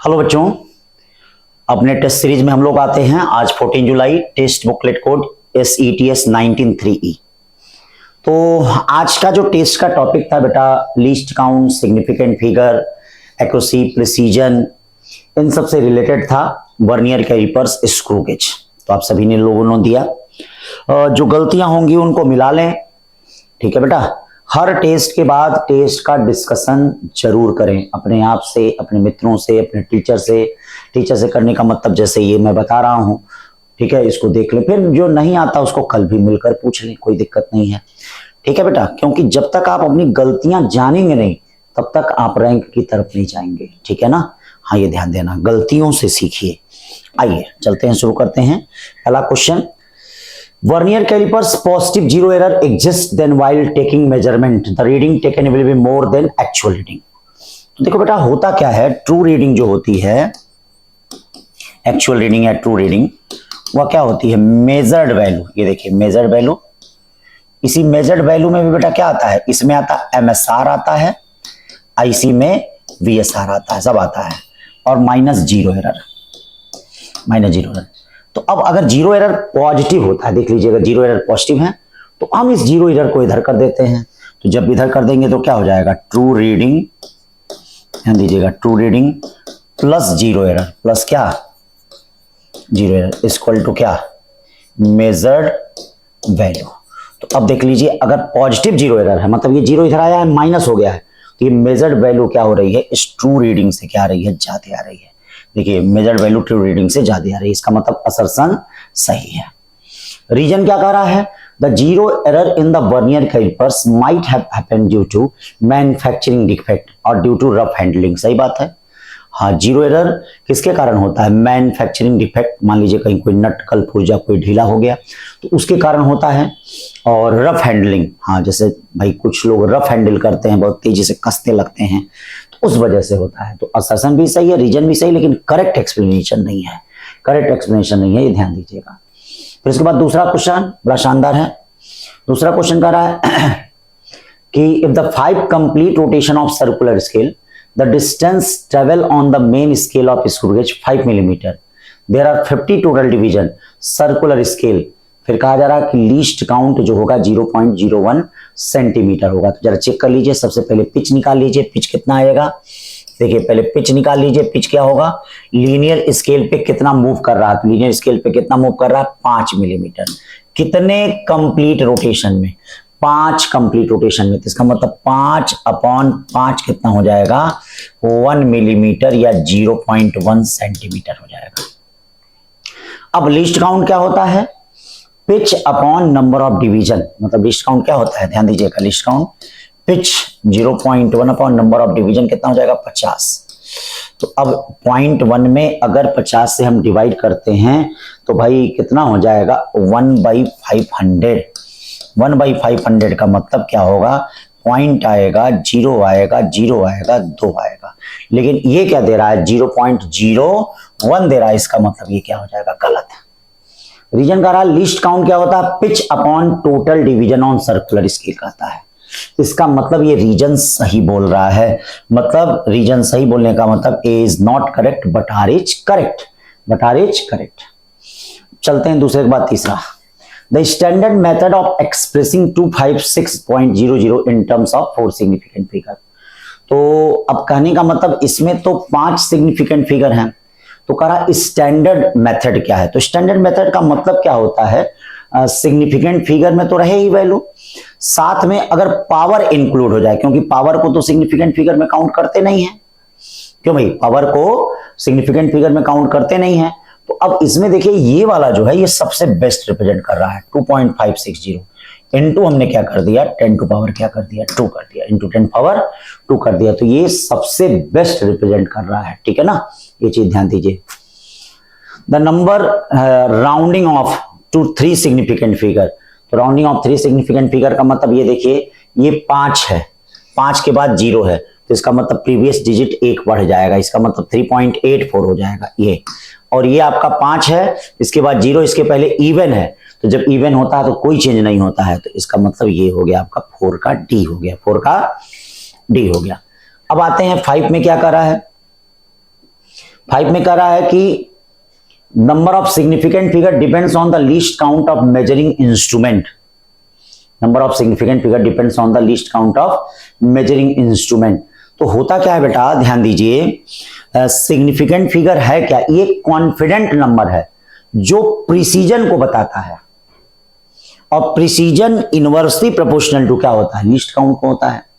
Hello बच्चों, अपने test series में हम लोग आते हैं। आज 14 जुलाई, test booklet code SETS 193E। तो आज का जो टेस्ट का टॉपिक था बेटा, least count, significant figure, accuracy, precision, इन सब से रिलेटेड था। Vernier calipers, screw gauge. तो आप सभी ने लोगों ने दिया। जो गलतियां होंगी उनको मिला लें, ठीक है बेटा। हर टेस्ट के बाद टेस्ट का डिस्कशन जरूर करें, अपने आप से, अपने मित्रों से, अपने टीचर से। टीचर से करने का मतलब जैसे ये मैं बता रहा हूं, ठीक है, इसको देख लें। फिर जो नहीं आता उसको कल भी मिलकर पूछ लें, कोई दिक्कत नहीं है, ठीक है बेटा। क्योंकि जब तक आप अपनी गलतियां जानेंगे नहीं तब तक आप रैंक की तरफ नहीं जाएंगे, ठीक है ना। हाँ, ये ध्यान देना, गलतियों से सीखिए। आइए चलते हैं, शुरू करते हैं। पहला question, Vernier calipers positive zero error exists then while taking measurement the reading taken will be more than actual reading। तो देखो बेटा, होता क्या है, ट्रू रीडिंग जो होती है, एक्चुअल रीडिंग या ट्रू रीडिंग, वह क्या होती है, मेजर्ड वैल्यू। ये देखिए मेजर्ड वैल्यू। इसी मेजर्ड वैल्यू में भी बेटा क्या आता है, इसमें आता है MSR आता है, IC में VSR आता है, सब आता है, और माइनस जीरो एरर। तो अब अगर जीरो एरर पॉजिटिव होता है, देख लीजिए, अगर जीरो एरर पॉजिटिव है तो हम इस जीरो एरर को इधर कर देते हैं। तो जब इधर कर देंगे तो क्या हो जाएगा, ट्रू रीडिंग, ध्यान दीजिएगा, true reading plus zero error, plus क्या, जीरो एरर इक्वल टू क्या, मेजर्ड वैल्यू। तो अब देख लीजिए, अगर पॉजिटिव जीरो एरर है, मतलब ये जीरो इधर आया है, माइनस हो गया है, तो ये मेजर्ड वैल्यू क्या हो रही है, इस ट्रू रीडिंग से क्या आ रही है, ज्यादा आ रही है। देखिए मेजर्ड वैल्यू ट्रू रीडिंग से ज्यादा आ रही है, इसका मतलब असर्शन सही है। रीजन क्या कह रहा है, the zero error in the vernier calipers might have happened due to manufacturing defect और ड्यू टू रफ हैंडलिंग। सही बात है। हाँ, जीरो एरर किसके कारण होता है, मैन्युफैक्चरिंग डिफेक्ट। मान लीजिए कहीं कोई नट कल पुर्जा कोई ढीला हो गया तो उसके कारण होता है, और रफ हैंडलिंग, हाँ, जैसे भाई कुछ लोग रफ हैंडल करते हैं, बहुत तेजी से कसते लगते हैं, उस वजह से होता है। तो असर्शन भी सही है, रीजन भी सही, लेकिन करेक्ट एक्सप्लेनेशन नहीं है, करेक्ट एक्सप्लेनेशन नहीं है, ये ध्यान दीजिएगा। फिर इसके बाद दूसरा क्वेश्चन बड़ा शानदार है। दूसरा क्वेश्चन कह रहा है कि if the 5 complete rotation of circular scale the distance travel on the main scale of screw gauge 5 millimetre, there are 50 total division circular scale. फिर कहा जा रहा है कि लीस्ट काउंट जो होगा 0.01 सेंटीमीटर होगा। तो जरा चेक कर लीजिए, सबसे पहले पिच निकाल लीजिए, पिच कितना आएगा। देखिए पहले पिच निकाल लीजिए, पिच क्या होगा, लीनियर स्केल पे कितना मूव कर रहा है, लीनियर स्केल पे कितना मूव कर रहा है, 5 मिलीमीटर। कितने कंप्लीट रोटेशन में, 5 कंप्लीट रोटेशन में। तो इसका मतलब 5/5 कितना हो जाएगा, 1 मिलीमीटर या 0.1 सेंटीमीटर हो जाएगा। अब लिस्ट काउंट क्या होता है, pitch upon number of division. मतलब लिस्ट काउंट क्या होता है, ध्यान दीजिएगा, list count pitch 0.1 upon number of division कितना हो जाएगा, 50। तो अब 0.1 में अगर 50 से हम डिवाइड करते हैं तो भाई कितना हो जाएगा, 1/500। 1/500 का मतलब क्या होगा, पॉइंट आएगा, जीरो आएगा, जीरो आएगा, 2 आएगा। लेकिन ये क्या दे रहा है, 0.01 दे रहा है, इसका मतलब ये क्या हो जाएगा, गलत है। रीजन का रहा, लिस्ट काउंट क्या होता है, pitch upon total division on circular scale कहता है। इसका मतलब ये रीजन सही बोल रहा है। मतलब रीजन सही बोलने का मतलब A is not correct but R is correct, but R is correct. चलते हैं दूसरे के बाद तीसरा, the standard method of expressing 256.00 in terms of 4 significant figure. तो अब कहने का मतलब इसमें तो 5 सिग्निफिकेंट फिगर हैं, तो कह रहा स्टैंडर्ड मेथड क्या है। तो स्टैंडर्ड मेथड का मतलब क्या होता है, सिग्निफिकेंट फिगर में तो रहे ही वैल्यू, साथ में अगर पावर इंक्लूड हो जाए, क्योंकि पावर को तो सिग्निफिकेंट फिगर में काउंट करते नहीं है। क्यों भाई, पावर को सिग्निफिकेंट फिगर में काउंट करते नहीं है। तो अब इसमें देखिए ये वाला जो है ये सबसे बेस्ट रिप्रेजेंट कर रहा है, 2.560 इंटू हमने क्या कर दिया, 10 टू पावर क्या कर दिया, 2 कर दिया, इंटू 10 पावर 2 कर दिया। तो ये सबसे बेस्ट रिप्रेजेंट कर रहा है, ठीक है ना, ये चीज ध्यान दीजिए। The number rounding off to 3 significant figure. तो राउंडिंग ऑफ 3 सिग्निफिकेंट फिगर का मतलब ये देखिए, ये 5 है, 5 के बाद 0 है, तो इसका मतलब प्रीवियस डिजिट 1 बढ़ जाएगा, इसका मतलब 3.84 हो जाएगा ये। और ये आपका 5 है, इसके बाद 0, इसके पहले इवन है, तो जब इवन होता है तो कोई चेंज नहीं होता है, तो इसका मतलब ये हो गया आपका 4 का डी हो गया, 4 का डी हो गया। अब आते हैं 5 में क्या कर रहा है, 5 में कह रहा है कि number of significant figure depends on the least count of measuring instrument. Number of significant figure depends on the least count of measuring instrument. तो होता क्या है बेटा, ध्यान दीजिए, सिग्निफिकेंट फिगर है क्या, ये कॉन्फिडेंट नंबर है जो प्रिसीजन को बताता है, और प्रिसीजन इनवर्सली प्रोपोर्शनल टू क्या होता है, लीस्ट काउंट को होता है।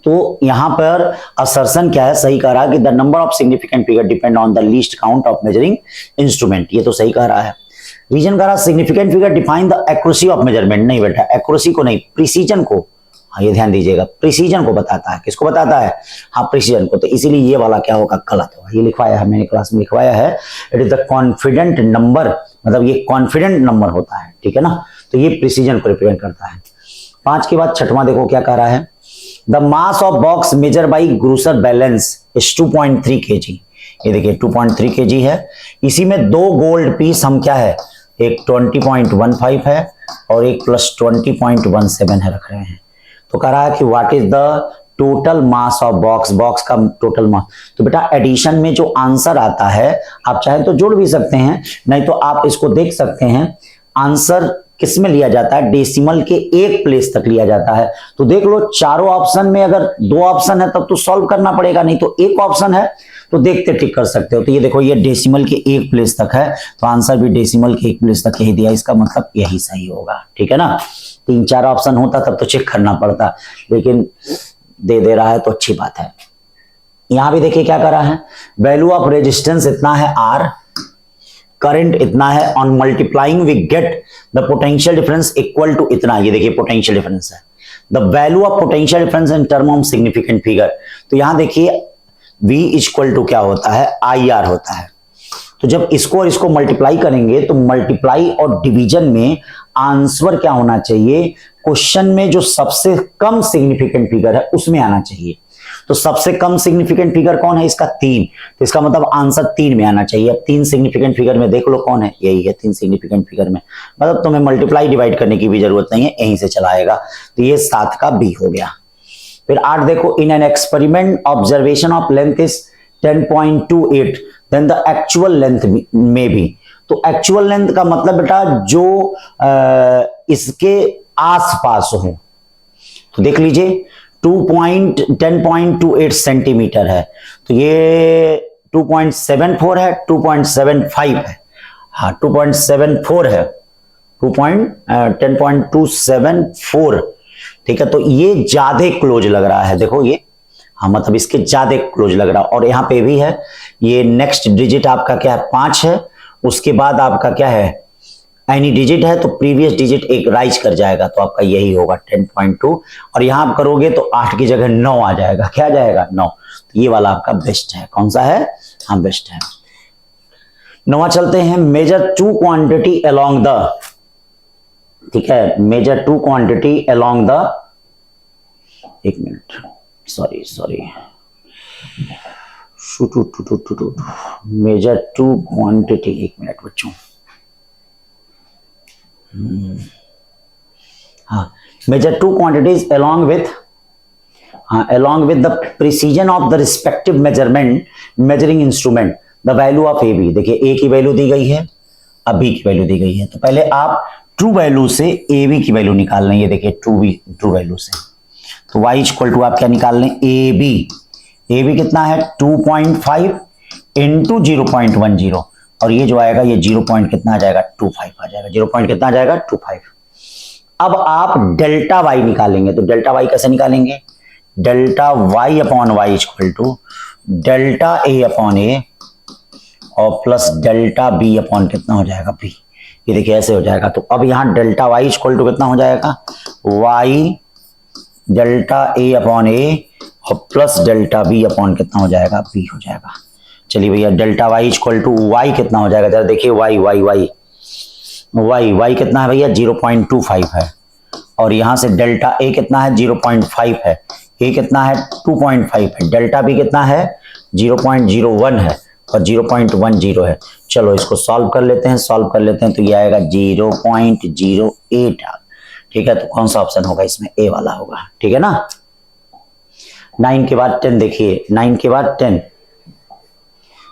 तो यहां पर असर्शन क्या है, सही कह रहा है कि the number of significant figure depend on the least count of measuring instrument, ये तो सही कह रहा है। रीजन कह रहा है significant figure define the accuracy of measurement, नहीं बेटा एक्यूरेसी को नहीं, प्रिसीजन को, हाँ ये ध्यान दीजिएगा, प्रिसीजन को बताता है। किसको बताता है, हाँ प्रिसीजन को। तो इसीलिए ये वाला क्या होगा, गलत होगा। ये लिखवाया है मैंने क्लास में, लिखवाया है it is the confident number, मतलब ये कॉन्फिडेंट नंबर होता है, ठीक है ना। तो ये प्रिसीजन को रिप्रेजेंट करता है। 5 के बाद छठवां देखो क्या कह रहा है, the mass of box measure by grocer balance is 2.3 kg। ये देखिए 2.3 kg है। इसी में 2 गोल्ड पीस हम क्या है, एक 20.15 है और एक प्लस 20.17 है, रख रहे हैं। तो कह रहा है कि what is the total mass of box, box का टोटल मास। तो बेटा एडिशन में जो आंसर आता है आप चाहे तो जोड़ भी सकते हैं, नहीं तो आप इसको देख सकते हैं। आंसर किस में लिया जाता है, डेसिमल के एक प्लेस तक लिया जाता है। तो देख लो चारों ऑप्शन में अगर 2 ऑप्शन है तब तो सॉल्व करना पड़ेगा, नहीं तो एक ऑप्शन है तो देखते टिक कर सकते हो। तो ये देखो ये डेसिमल के एक प्लेस तक है, तो आंसर भी डेसिमल के एक प्लेस तक यही दिया, इसका मतलब यही सही होगा, ठीक है ना। 3-4 ऑप्शन होता तब तो चेक करना पड़ता, लेकिन दे रहा है तो अच्छी बात है। यहां भी देखिए क्या कर रहा है, वैल्यू ऑफ रेजिस्टेंस इतना है R, करंट इतना है, on multiplying we get the potential difference equal to इतना। ये देखिए पोटेंशियल डिफरेंस है, the value of potential difference in term of significant figure. तो यहां देखिए V इक्वल टू क्या होता है, IR होता है। तो जब इसको और इसको मल्टीप्लाई करेंगे तो मल्टीप्लाई और डिवीजन में आंसर क्या होना चाहिए, क्वेश्चन में जो सबसे कम सिग्निफिकेंट फिगर है उसमें आना चाहिए। तो सबसे कम सिग्निफिकेंट फिगर कौन है, इसका 3, तो इसका मतलब आंसर 3 में आना चाहिए। अब 3 सिग्निफिकेंट फिगर में देख लो कौन है, यही है 3 सिग्निफिकेंट फिगर में, मतलब तुम्हें मल्टीप्लाई डिवाइड करने की भी जरूरत नहीं है, यहीं से चलाएगा। तो ये 7 का B हो गया। फिर 8 देखो, in an experiment observation of length is 10.28 then the actual length में भी। तो एक्चुअल लेंथ का मतलब बेटा जो इसके आसपास हो। तो देख लीजिए 10.28 सेंटीमीटर है, तो ये 2.74 है, 2.75 है, हाँ 2.74 है, 10.274, ठीक है। तो ये ज्यादा क्लोज लग रहा है, देखो ये, हाँ मतलब इसके ज्यादा क्लोज लग रहा है। और यहाँ पे भी है, ये नेक्स्ट डिजिट आपका क्या है 5 है, उसके बाद आपका क्या है एनी डिजिट है, तो प्रीवियस डिजिट एक राइज कर जाएगा, तो आपका यही होगा 10.2। और यहां आप करोगे तो 8 की जगह 9 आ जाएगा, क्या आ जाएगा 9। तो ये वाला आपका बेस्ट है, कौन सा है, हाँ बेस्ट है। 9वां चलते हैं, मेजर 2 क्वांटिटी अलोंग द, ठीक है, मेजर 2 क्वांटिटी अलोंग द, एक मिनट, सॉरी मेजर 2 क्वांटिटी, एक मिनट बच्चों, हाँ major 2 quantities along with the precision of the respective measuring instrument the value of AB। देखिए A की वैल्यू दी गई है, अब B की वैल्यू दी गई है, तो पहले आप ट्रू वैल्यू से AB की वैल्यू निकाल लें। ये देखिए ट्रू वैल्यू से, तो y इक्वल टू आप क्या निकाल लें, AB कितना है 2.5 इंटू 0.10, और ये जो आएगा ये 0 पॉइंट कितना आ जाएगा 25 आ जाएगा, 0 पॉइंट कितना आ जाएगा 25। अब आप डेल्टा वाई निकालेंगे, तो डेल्टा वाई कैसे निकालेंगे, delta Y upon Y equal to delta A upon A और प्लस डेल्टा बी अपॉन कितना हो जाएगा बी। ये देखिए ऐसे हो जाएगा। तो अब यहाँ डेल्टा वाई इक्वल टू कितना हो जाएगा, Y delta A upon A और प्लस डेल्टा बी अपॉन कितना हो जाएगा बी हो जाएगा। चलिए भैया delta Y equal to Y कितना हो जाएगा, जरा देखिए वाई कितना है भैया 0.25 है, और यहां से डेल्टा ए कितना है 0.5 है, ए कितना है 2.5 है, डेल्टा बी कितना है 0.01 है और 0.10 है। चलो इसको सॉल्व कर लेते हैं, तो ये आएगा 0.08। ठीक है, तो कौन सा ऑप्शन होगा इसमें, ए वाला होगा, ठीक है ना। 9 के बाद 10 देखिए, 9 के बाद 10,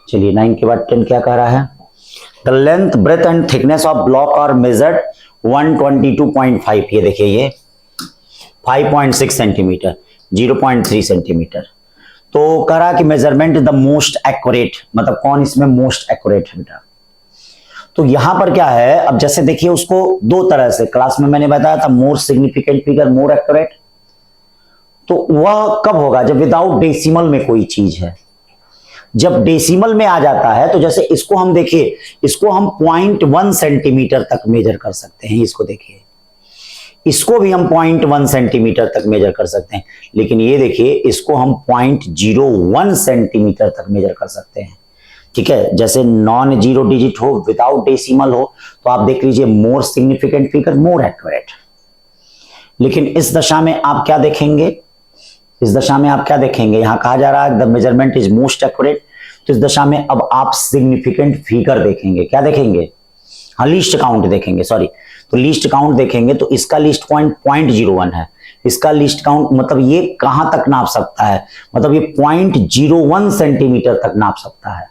चलिए 9 के बाद 10 क्या कह रहा है? The length breadth and thickness of block are measured 122.5, ये देखिए ये 5.6 सेंटीमीटर, 0.3 सेंटीमीटर। तो कह रहा कि measurement is the most accurate, मतलब कौन इसमें मोस्ट एक्यूरेट है बेटा? तो यहां पर क्या है, अब जैसे देखिए उसको दो तरह से क्लास में मैंने बताया था, more significant figure more accurate. तो वह कब होगा? जब विदाउट डेसिमल में कोई चीज है। जब डेसिमल में आ जाता है तो जैसे इसको हम देखिए, इसको हम 0.1 सेंटीमीटर तक मेजर कर सकते हैं। इसको देखिए, इसको भी हम 0.1 सेंटीमीटर तक मेजर कर सकते हैं, लेकिन ये देखिए इसको हम 0.01 सेंटीमीटर तक मेजर कर सकते हैं। ठीक है, जैसे नॉन जीरो डिजिट हो, विदाउट डेसिमल हो, तो आप देख लीजिए more significant figure more accurate. लेकिन इस दशा में आप क्या देखेंगे? इस दशा में आप क्या देखेंगे? यहां कहा जा रहा है the measurement is most accurate, तो इस दशा में अब आप सिग्निफिकेंट फिगर देखेंगे। क्या देखेंगे? हाँ, लीस्ट काउंट देखेंगे, सॉरी। तो लीस्ट काउंट देखेंगे तो इसका लीस्ट पॉइंट 0.01 है, इसका लीस्ट काउंट मतलब ये कहां तक नाप सकता है? मतलब ये 0.01 सेंटीमीटर तक नाप सकता है,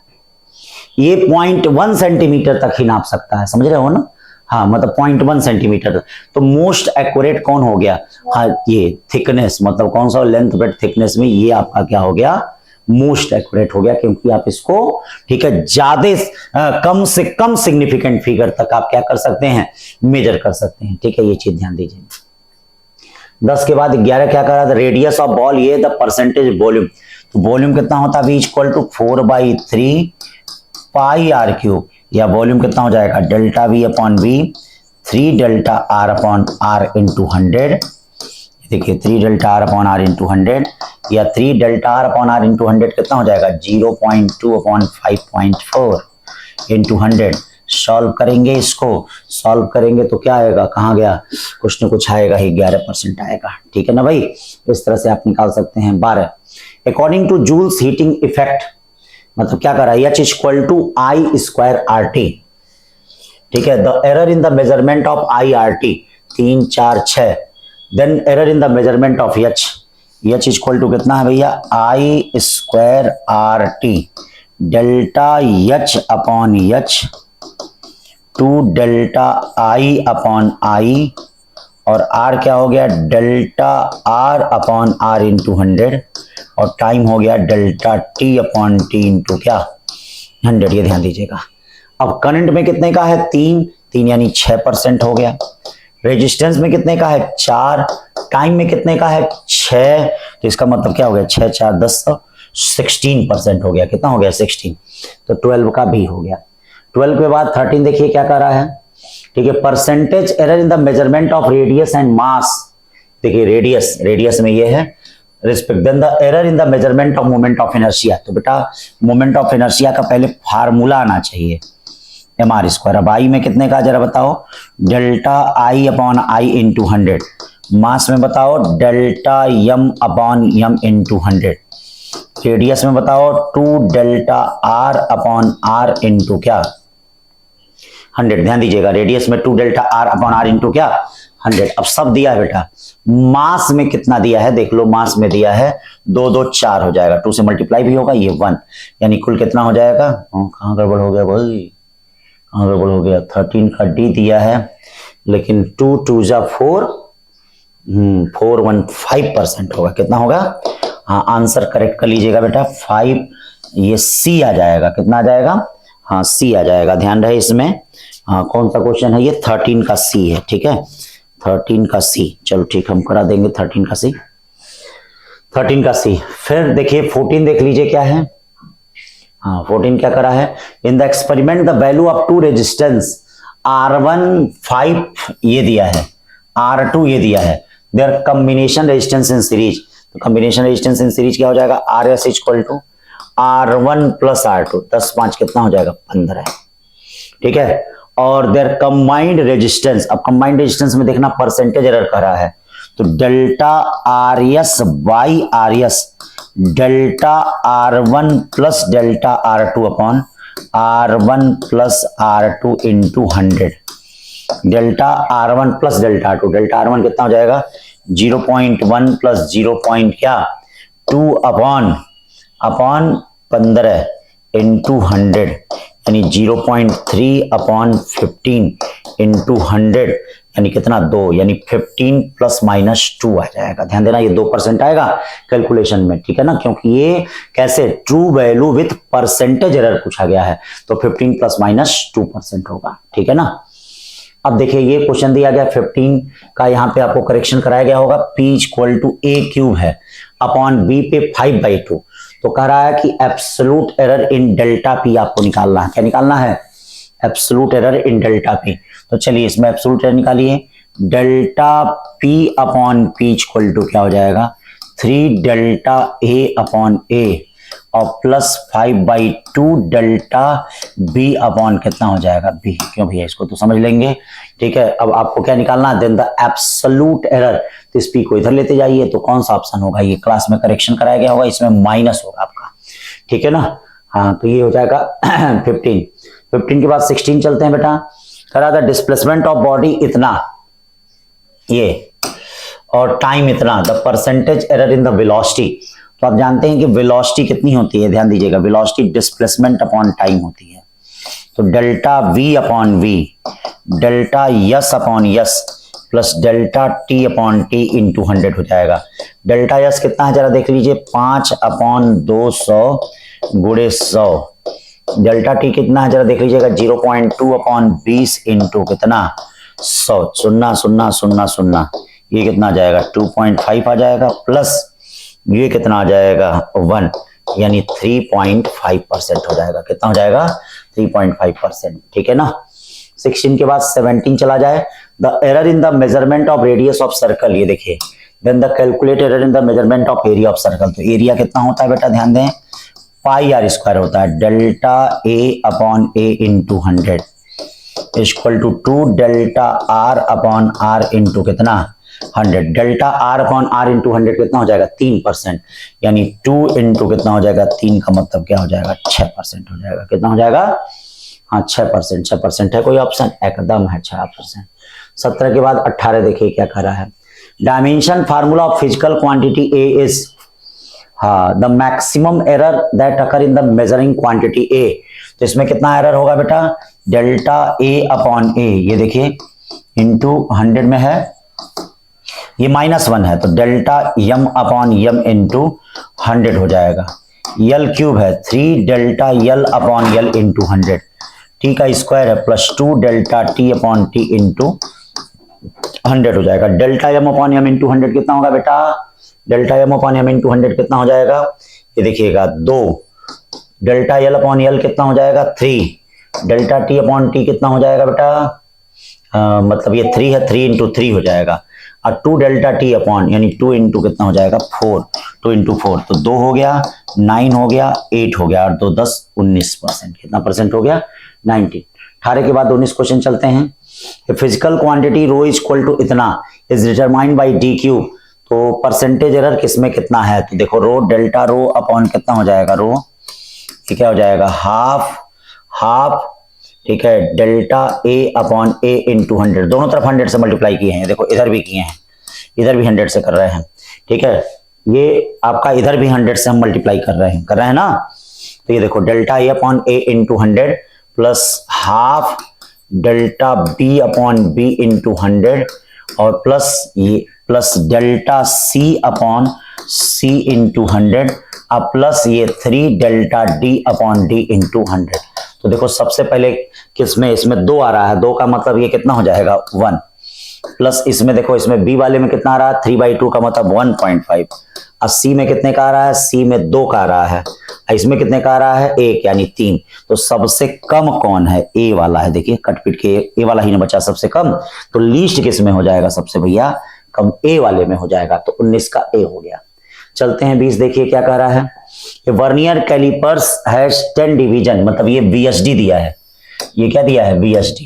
ये 0.1 सेंटीमीटर तक ही नाप सकता है, समझ रहे हो ना? हाँ, मतलब 0.1 सेंटीमीटर। तो मोस्ट एक्यूरेट कौन हो गया? हाँ, ये थिकनेस, मतलब कौन सा लेंथ ब्रेथ थिकनेस में ये आपका क्या हो गया? मोस्ट एक्यूरेट हो गया, क्योंकि आप इसको, ठीक है, ज्यादा कम से कम सिग्निफिकेंट फिगर तक आप क्या कर सकते हैं? मेजर कर सकते हैं। ठीक है, ये चीज ध्यान दीजिए। 10 के बाद 11 क्या कर रहा था? रेडियस ऑफ बॉल, ये द परसेंटेज वॉल्यूम। तो वॉल्यूम कितना होता है? Equal to 4/3 pi R cube, या वॉल्यूम कितना हो जाएगा? Delta V upon V 3 delta are upon are into 100। देखिए 3 delta are upon are into 100, या 3 delta are upon are into 100 कितना हो जाएगा? 0.2 अपॉन 5.4 इंटू 100। सॉल्व करेंगे, इसको सॉल्व करेंगे तो क्या आएगा? कहाँ गया? कुछ न कुछ आएगा ही, 11% आएगा। ठीक है ना भाई? इस तरह से आप निकाल सकते हैं। 12, according to Joule's heating effect, मतलब क्या कर रहा है? H equal to I square R T. ठीक है, the error in the measurement of I R T 3, 4, 6। Then error in the measurement of H, H equal to कितना है भैया? I square R T delta H upon H 2 delta I upon I, और R क्या हो गया? Delta R upon R into 100, और time हो गया delta T upon T into क्या? 100। ये ध्यान दीजिएगा। अब करंट में कितने का है? 3 यानी 6% हो गया। रेजिस्टेंस में कितने का है? 4। टाइम में कितने का है? 6। तो इसका मतलब क्या हो गया? 6, 4, 10, 16% हो गया। कितना हो गया? 16। तो 12 का भी हो गया। 12 के बाद 13 देखिए क्या कर रहा है? ठीक है, percentage error in the measurement of radius and mass. देखिए रेडियस में ये है respect, then the error in the measurement of moment of inertia. तो बेटा मोमेंट ऑफ इनर्शिया का पहले फार्मूला आना चाहिए, mr स्क्वायर। अब आई में कितने का जरा बताओ? Delta I upon I into 100। Mass में बताओ delta m upon m into 100। Radius में बताओ 2 delta r upon r into क्या? 100। ध्यान दीजिएगा, रेडियस में 2 delta are upon are into क्या? 100। अब सब दिया है बेटा। मास में कितना दिया है देख लो, मास में दिया है 2, 2, 4 हो जाएगा, 2 से मल्टीप्लाई भी होगा, ये 1, यानी कुल कितना हो जाएगा? कहाँ गड़बड़ हो गया भाई? कहाँ गड़बड़ हो गया? 13 का डी दिया है, लेकिन 2 2 जा 4, 415% होगा। कितना होगा? हाँ, आंसर करेक्ट कर लीजिएगा बेटा, 5। ये सी आ जाएगा। कितना आ जाएगा? हाँ, सी आ जाएगा। ध्यान रहे इसमें। हाँ, कौन सा क्वेश्चन है ये? 13 का सी है। ठीक है, 13 का सी। चलो ठीक, हम करा देंगे 13 का सी। 13 का सी। फिर देखिए 14 देख लीजिए क्या है। हाँ, 14 क्या करा है? In the experiment the value of 2 resistance R1 5 ये दिया है, R2 ये दिया है, there combination resistance in series. तो कॉम्बिनेशन रेजिस्टेंस इन सीरीज क्या हो जाएगा? RS equal to R1 plus R2। 10, 5 कितना हो जाएगा? 15। ठीक है, और देयर कंबाइंड रेजिस्टेंस। अब कंबाइंड रेजिस्टेंस में देखना परसेंटेज एरर कर रहा है, तो delta RS by RS delta R1 plus delta R2 upon R1 plus R2 into 100। Delta R1 plus delta R2, delta R1 कितना हो जाएगा? 0.1 प्लस 0. क्या 2 अपॉन 15 इंटू 100 यानी 0.3 अपॉन 15 इंटू 100 यानी कितना 2 यानी 15 प्लस माइनस 2 आ जाएगा। ध्यान देना ये 2% आएगा कैलकुलेशन में, ठीक है ना, क्योंकि ये कैसे true value with percentage error पूछा गया है तो 15 प्लस माइनस 2% होगा, ठीक है ना। अब देखिए ये क्वेश्चन दिया गया 15 का, यहाँ पे आपको करेक्शन कराया गया होगा। P equal to A cube है अपॉन बी पे 5/2, तो कह रहा है कि absolute error in delta P आपको निकालना है। क्या निकालना है? Absolute error in delta P. तो चलिए इसमें एब्सोल्यूट एरर निकालिए। Delta P upon P equal to क्या हो जाएगा 3 डेल्टा ए अपॉन ए और प्लस 5/2 डेल्टा बी अपॉन कितना हो जाएगा बी। क्यों भैया, इसको तो समझ लेंगे, ठीक है। अब आपको क्या निकालना है? Then the absolute error. तो इस पी को इधर लेते जाइए, तो कौन सा ऑप्शन होगा? ये क्लास में करेक्शन कराया गया होगा, इसमें माइनस होगा आपका, ठीक है ना। हाँ तो ये हो जाएगा 15 के बाद 16 चलते हैं बेटा। करा द डिस्प्लेसमेंट ऑफ बॉडी इतना ये और टाइम इतना, the percentage error in the velocity. तो आप जानते हैं कि वेलोसिटी कितनी होती है, ध्यान दीजिएगा, वेलोसिटी डिस्प्लेसमेंट अपॉन टाइम होती है। तो delta V upon V, delta S upon S plus delta T upon T into 100 हो जाएगा। डेल्टा यस कितना है जरा देख लीजिए, 5/200 गुणे 100। डेल्टा टी कितना है जरा देख लीजिएगा, 0.2 अपॉन 20 इंटू कितना 100, 0.000, ये कितना आ जाएगा 2.5 आ जाएगा, प्लस ये कितना आ जाएगा 1 यानी 3.5% हो जाएगा। कितना हो जाएगा 3.5%, ठीक है ना। 16 के बाद 17 चला जाए। The error in the measurement of radius of circle, ये देखिए, then the calculate error in the measurement of area of circle. तो एरिया कितना होता है बेटा, ध्यान दें, पाई आर स्क्वायर होता है, delta A upon A into 100 equal to 2 delta are upon are into कितना 100। Delta are upon are into 100 कितना हो जाएगा 3%, यानी 2 इंटू कितना हो जाएगा 3 का मतलब क्या हो जाएगा 6% हो जाएगा। कितना हो जाएगा? हाँ 6% है कोई ऑप्शन? एकदम है 6%। 17 के बाद 18 देखिए क्या कर रहा है। Dimension formula of physical quantity A is, हाँ, the maximum error that occur in the measuring quantity A. तो इसमें कितना एरर होगा बेटा, डेल्टा ए अपॉन ए, ये देखिए इंटू 100 में है, ये -1 है, तो delta m upon m into 100 हो जाएगा। यल क्यूब है 3 delta L upon L into 100, T का स्क्वायर है plus 2 delta T upon T into 100 हो जाएगा। Delta m upon m into 100 कितना होगा बेटा, delta m upon m into 100 कितना हो जाएगा, ये देखिएगा 2, डेल्टा यल अपॉन यल कितना हो जाएगा 3, डेल्टा टी अपॉन टी कितना हो जाएगा बेटा, मतलब ये 3 है, 3 इंटू 3 हो जाएगा, और 2 डेल्टा टी अपॉन यानी 2 इंटू कितना हो जाएगा 4, 2 इंटू 4 तो 2 हो गया, 9 हो गया, 8 हो गया, और 2 10 19%। कितना परसेंट हो गया 19। 18 के बाद 19 क्वेश्चन चलते हैं। Physical quantity rho is equal to इतना is determined by D Q. तो परसेंटेज एरर किसमें कितना है, तो देखो रो डेल्टा रो अपॉन कितना हो जाएगा रो, ये क्या हो जाएगा हाफ, ठीक है, delta A upon A into 100, दोनों तरफ 100 से मल्टीप्लाई किए हैं, देखो इधर भी किए हैं, इधर भी 100 से कर रहे हैं, ठीक है, ये आपका इधर भी 100 से हम मल्टीप्लाई कर रहे हैं ना। तो ये देखो delta A upon A into 100 plus half delta B upon B into 100 और plus delta C upon C into 100 अब प्लस ये 3 delta D upon D into 100। तो देखो सबसे पहले किसमें, इसमें 2 आ रहा है, 2 का मतलब ये कितना हो जाएगा 1, प्लस इसमें देखो इसमें बी वाले में कितना आ रहा है 3/2 का मतलब 1.5, और सी में कितने का आ रहा है, सी में 2 का आ रहा है, इसमें कितने का आ रहा है 1 यानी 3। तो सबसे कम कौन है, ए वाला है, देखिए कट पीट के ए वाला ही ना बचा सबसे कम, तो लीस्ट किस में हो जाएगा सबसे भैया कम, ए वाले में हो जाएगा, तो 19 का ए हो गया। चलते हैं 20, देखिए क्या कह रहा है। वर्नियर कैलिपर्स हैज 10 डिवीजन, मतलब ये VSD दिया है, ये क्या दिया है VSD,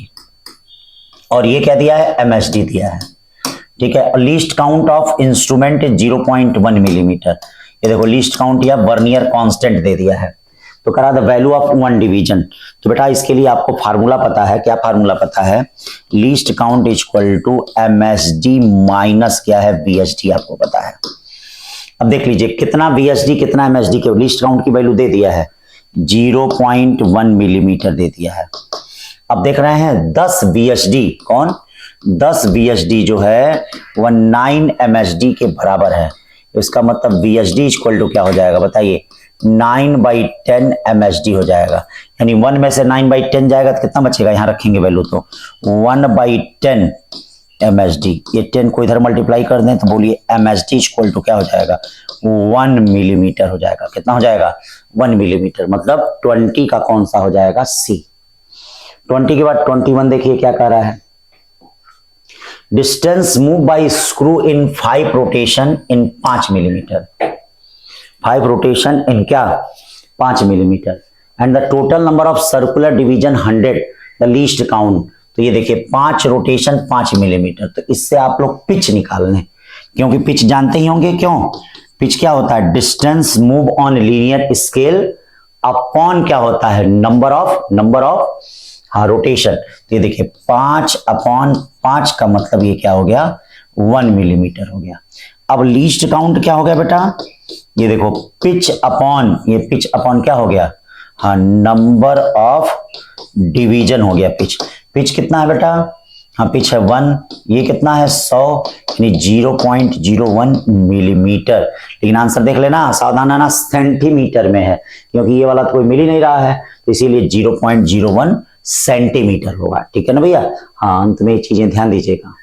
और ये क्या दिया है MSD दिया है, ठीक है। Least count of instrument 0.1 millimetre, ये देखो लीस्ट काउंट या वर्नियर कांस्टेंट दे दिया है। तो करा द वैल्यू ऑफ 1 डिवीजन, तो बेटा इसके लिए आपको फार्मूला पता है, क्या फार्मूला पता है, least count equal to MSD minus क्या है VSD, आपको पता है। अब देख लीजिए कितना VSD कितना MSD के लीस्ट काउंट की वैल्यू दे दिया है, 0.1 मिलीमीटर दे दिया है। अब देख रहे हैं 10 VSD, कौन 10 VSD जो है वह 9 MSD के बराबर है। इसका मतलब VSD इक्वल टू क्या हो जाएगा बताइए, 9/10 MSD हो जाएगा। यानी 1 में से 9/10 जाएगा तो कितना बचेगा, यहां रखेंगे वैल्यू तो 1/10 MSD। ये 10 को इधर मल्टीप्लाई कर दें तो बोलिए MSD इक्वल टू क्या हो जाएगा, 1 मिलीमीटर हो जाएगा। कितना हो जाएगा, 1 मिलीमीटर। मतलब 20 का कौन सा हो जाएगा, C। 20 के बाद 21 देखिए क्या कह रहा है, distance move by screw in 5 rotation in 5 millimetre. 5 rotation इन क्या, 5 millimetre. And the total number of circular division 100, the least count. तो ये देखिए 5 रोटेशन 5 मिलीमीटर। तो इससे आप लोग पिच निकाल लें, क्योंकि पिच जानते ही होंगे। क्यों, पिच क्या होता है, distance move on linear scale upon क्या होता है, नंबर ऑफ हाँ रोटेशन। तो ये देखिए 5/5 का मतलब ये क्या हो गया, 1 मिलीमीटर हो गया। अब लीस्ट काउंट क्या हो गया बेटा, ये देखो पिच अपॉन क्या हो गया, हाँ नंबर ऑफ डिवीजन हो गया। पिच कितना है बेटा, हाँ पिच है 1, ये कितना है 100, यानी 0.01 मिलीमीटर। लेकिन आंसर देख लेना, सावधान आना, सेंटीमीटर में है, क्योंकि ये वाला तो कोई मिल ही नहीं रहा है, तो इसीलिए 0.01 सेंटीमीटर होगा। ठीक है ना भैया। हाँ अंत में ये चीजें ध्यान दीजिएगा।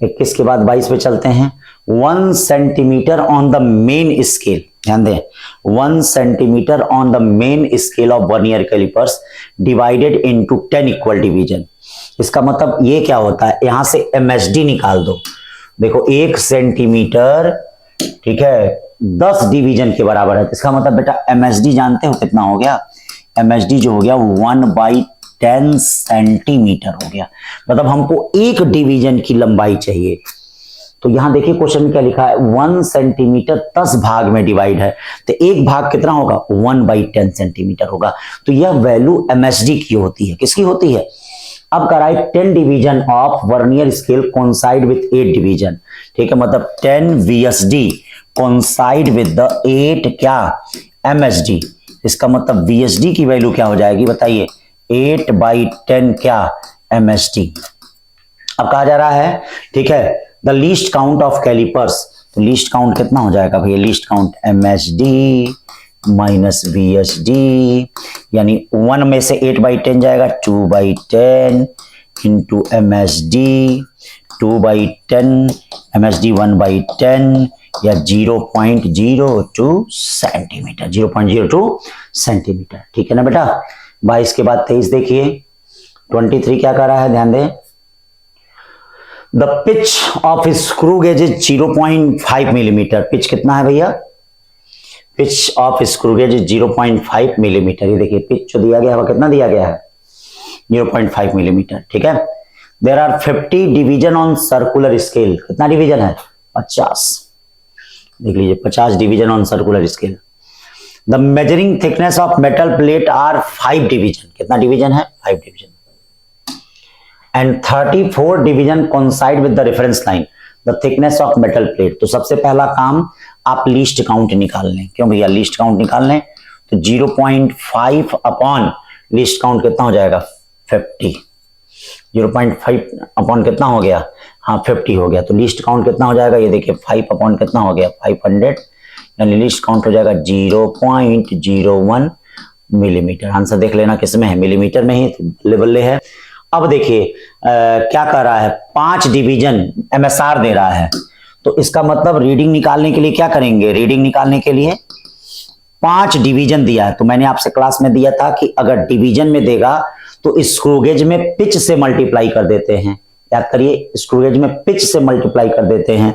21 के बाद 22 पे चलते हैं। 1 centimetre on the main scale, ध्यान दें, 1 centimetre on the main scale of vernier calipers divided into 10 equal division. इसका मतलब ये क्या होता है, यहां से MSD निकाल दो। देखो 1 सेंटीमीटर, ठीक है, 10 डिवीजन के बराबर है। इसका मतलब बेटा MSD जानते हो कितना हो गया, MSD जो हो गया 1/10 सेंटीमीटर हो गया। मतलब हमको एक डिवीजन की लंबाई चाहिए। तो यहां देखिए क्वेश्चन में क्या लिखा है, 1 सेंटीमीटर 10 भाग में डिवाइड है, तो एक भाग कितना होगा, 1/10 सेंटीमीटर होगा। तो यह वैल्यू MSD की होती है। किसकी होती है, अब कराए 10 division of vernier scale coincide with 8 division. ठीक है, मतलब 10 VSD कोइंसाइड विद द 8 क्या, MSD। इसका मतलब VSD की वैल्यू क्या हो जाएगी बताइए, 8/10 क्या, MSD। अब कहा जा रहा है, ठीक है, the least count of calipers. तो लीस्ट काउंट कितना हो जाएगा भैया, least count MSD minus VSD, यानी 1 में से 8/10 जाएगा, 2/10 इंटू MSD, 2/10 MSD 1/10 या 0.02 सेंटीमीटर, 0.02 सेंटीमीटर। ठीक है ना बेटा। 22 के बाद 23 देखिए, 23 क्या कर रहा है, ध्यान दें। The pitch of screw gauge is 0.5 millimetre. Pitch कितना है भैया, pitch of screw gauge is 0.5 millimetre. ये देखिए पिच जो दिया गया है वह कितना दिया गया है, 0.5 मिलीमीटर। ठीक है, there are 50 division on circular scale. कितना डिवीजन है, 50। देख लीजिए 50 division on circular scale. The measuring thickness of metal plate are 5 division. कितना डिवीजन है, 5 division. And 34 division coincide with the reference line, the thickness of metal plate. तो सबसे पहला काम आप लीस्ट काउंट निकाल लें। क्यों भैया, लीस्ट काउंट निकाल लें तो 0.5 अपॉन लीस्ट काउंट कितना हो जाएगा, 50। 0.5 अपॉन कितना हो गया, हाँ 50 हो गया। तो लीस्ट काउंट कितना हो जाएगा, ये देखिए 5 अपॉन कितना हो गया, 500, यानी लीस्ट काउंट हो जाएगा 0.01 मिलीमीटर। आंसर देख लेना किस में है, मिलीमीटर में ही, बल्ले बल्ले है। अब देखिए क्या कर रहा है, 5 डिवीजन MSR दे रहा है। तो इसका मतलब रीडिंग निकालने के लिए क्या करेंगे, रीडिंग निकालने के लिए 5 डिवीजन दिया है। तो मैंने आपसे क्लास में दिया था कि अगर डिवीजन में देगा तो स्क्रू गेज में पिच से मल्टीप्लाई कर देते हैं। याद करिए, स्क्रू गेज में पिच से मल्टीप्लाई कर देते हैं,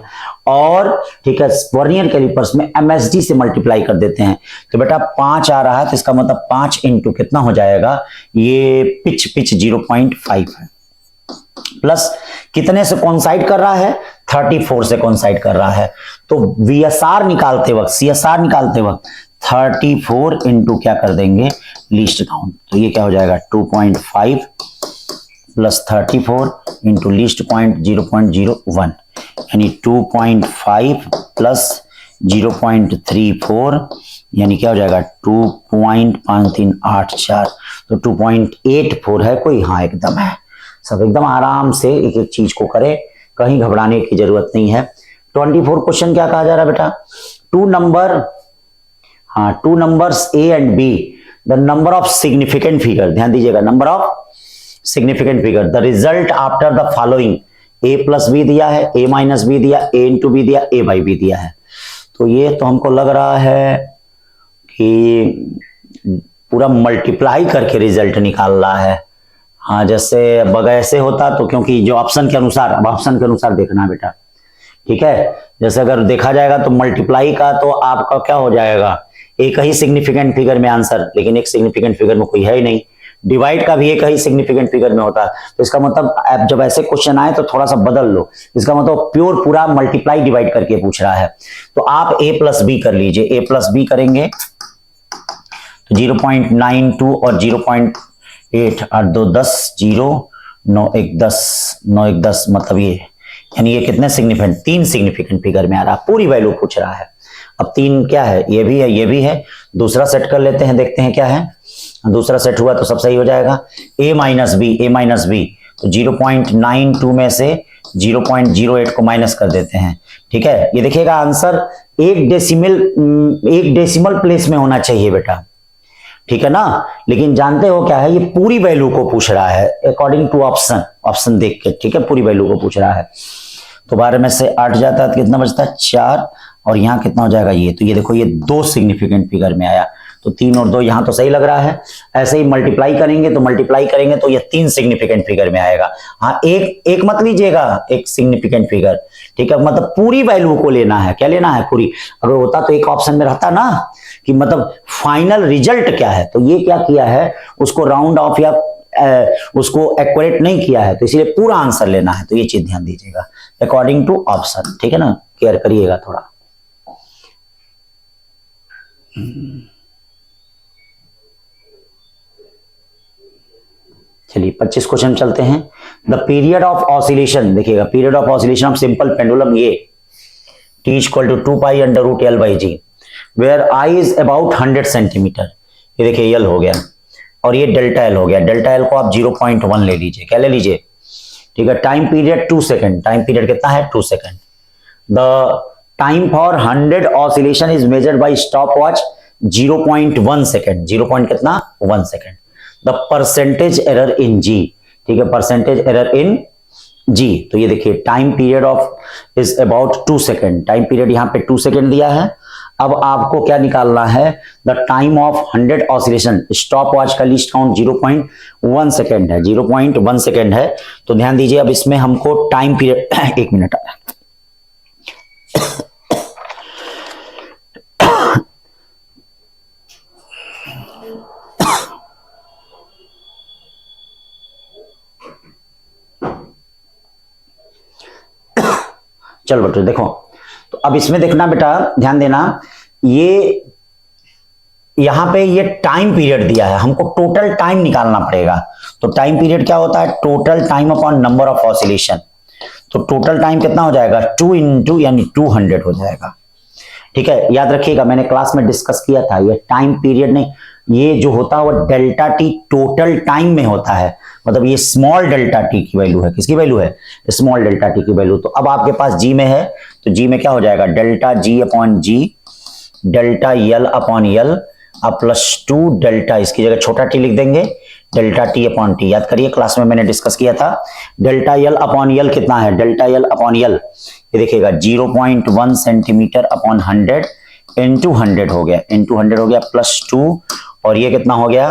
और ठीक है वर्नियर कैलिपर्स में MSD से मल्टीप्लाई कर देते हैं। तो बेटा 5 आ रहा है, तो इसका मतलब 5 इंटू कितना हो जाएगा, ये पिच 0.5 है, प्लस कितने से कोइंसाइड कर रहा है, 34 से कोइंसाइड कर रहा है। तो VSR निकालते वक्त, CSR निकालते वक्त 34 इंटू क्या कर देंगे, लीस्ट काउंट। तो ये क्या हो जाएगा, 2.5 प्लस 34 इंटू लीस्ट पॉइंट 0.01, यानी 2.5 प्लस 0.34 यानी क्या हो जाएगा 2.5384, तो 2.84 है कोई, हाँ एकदम है। सब एकदम आराम से एक एक चीज को करें, कहीं घबराने की जरूरत नहीं है। 24 क्वेश्चन क्या कहा जा रहा है बेटा, two numbers A and B, the number of significant figure, ध्यान दीजिएगा, number of significant figure, the result after the following, A plus B दिया है, ए माइनस बी दिया, ए इंटू बी दिया, ए बाई बी दिया है। तो ये तो हमको लग रहा है कि पूरा मल्टीप्लाई करके रिजल्ट निकाल रहा है। हाँ, जैसे बगैर से होता तो, क्योंकि जो ऑप्शन के अनुसार, अब ऑप्शन के अनुसार देखना बेटा, ठीक है। जैसे अगर देखा जाएगा तो मल्टीप्लाई का तो आपका क्या हो जाएगा, एक ही सिग्निफिकेंट फिगर में आंसर, लेकिन एक सिग्निफिकेंट फिगर में कोई है ही नहीं। डिवाइड का भी एक ही सिग्निफिकेंट फिगर में होता है, तो इसका मतलब जब ऐसे क्वेश्चन आए तो थोड़ा सा बदल लो, इसका मतलब प्योर पूरा मल्टीप्लाई डिवाइड करके पूछ रहा है। तो आप a प्लस बी कर लीजिए, a प्लस बी करेंगे तो 0.92 और 0.8, 8 2 10, 0 9 1 10, 9 1 10, मतलब ये, यानी ये कितने सिग्निफिकेंट, 3 सिग्निफिकेंट फिगर में आ रहा है, पूरी वैल्यू पूछ रहा है। अब 3 क्या है, ये भी है, ये भी है। दूसरा सेट कर लेते हैं, देखते हैं क्या है। दूसरा सेट हुआ तो सब सही हो जाएगा। a माइनस बी, तो 0.92 में से 0.08 को माइनस कर देते हैं, ठीक है। ये देखिएगा आंसर एक डेसिमल प्लेस में होना चाहिए बेटा, ठीक है ना। लेकिन जानते हो क्या है, ये पूरी वैल्यू को पूछ रहा है अकॉर्डिंग टू ऑप्शन देख के, ठीक है, पूरी वैल्यू को पूछ रहा है। तो 12 में से 8 जाता है तो कितना बचता है, 4, और यहाँ कितना हो जाएगा ये, तो ये देखो ये 2 सिग्निफिकेंट फिगर में आया, तो 3 और 2 यहाँ तो सही लग रहा है। ऐसे ही मल्टीप्लाई करेंगे तो ये 3 सिग्निफिकेंट फिगर में आएगा। हाँ, एक मत लीजिएगा, एक सिग्निफिकेंट फिगर, ठीक है, मतलब पूरी वैल्यू को लेना है। क्या लेना है, पूरी। अगर होता तो एक ऑप्शन में रहता ना कि मतलब फाइनल रिजल्ट क्या है, तो ये क्या किया है, उसको राउंड ऑफ या उसको एक्यूरेट नहीं किया है, तो इसलिए पूरा आंसर लेना है। तो ये चीज ध्यान दीजिएगा, अकॉर्डिंग टू ऑप्शन, ठीक है ना, केयर करिएगा थोड़ा। चलिए 25 क्वेश्चन चलते हैं। द पीरियड ऑफ ऑसिलेशन, देखिएगा period of oscillation of simple pendulum, ये t equal to 2 pi under root L by G, where i is about 100 centimetre. ये देखिए एल हो गया, और ये डेल्टा एल हो गया। डेल्टा एल को आप 0.1 ले लीजिए, क्या ले लीजिए, ठीक है। Time period 2 second, time period कितना है, 2 second. The time for 100 oscillation is measured by stopwatch 0.1 second, 0. कितना, 1 second. The percentage error in G, ठीक है, परसेंटेज एरर इन जी। तो ये देखिए time period of is about 2 second, time period यहाँ पे 2 सेकंड दिया है। अब आपको क्या निकालना है, the time of 100 oscillation, stop watch का लीस्ट काउंट 0.1 सेकंड है, 0.1 सेकंड है। तो ध्यान दीजिए, अब इसमें हमको टाइम पीरियड एक मिनट, चलो बेटा देखो, तो अब इसमें देखना बेटा, ध्यान देना, ये यहां पे ये टाइम पीरियड दिया है, हमको टोटल टाइम निकालना पड़ेगा। तो टाइम पीरियड क्या होता है, total time upon number of oscillation. तो टोटल टाइम कितना हो जाएगा, 2 इंटू यानी 200 हो जाएगा, ठीक है। याद रखिएगा, मैंने क्लास में डिस्कस किया था, ये टाइम पीरियड नहीं, ये जो होता है वो डेल्टा टी टोटल टाइम में होता है, मतलब ये स्मॉल डेल्टा टी की वैल्यू है। किसकी वैल्यू है, स्मॉल डेल्टा टी की वैल्यू। तो अब आपके पास जी में है, तो जी में क्या हो जाएगा, डेल्टा जी अपॉन जी, डेल्टा यल अपॉन यल, अब +2 डेल्टा, इसकी जगह छोटा टी लिख देंगे, डेल्टा टी अपॉन टी। याद करिए, क्लास में मैंने डिस्कस किया था। डेल्टा यल अपॉन यल कितना है, डेल्टा यल अपॉन यल, ये देखिएगा 0.1 सेंटीमीटर अपॉन 100 इंटू 100 हो गया, इंटू 100 हो गया, +2, और ये कितना हो गया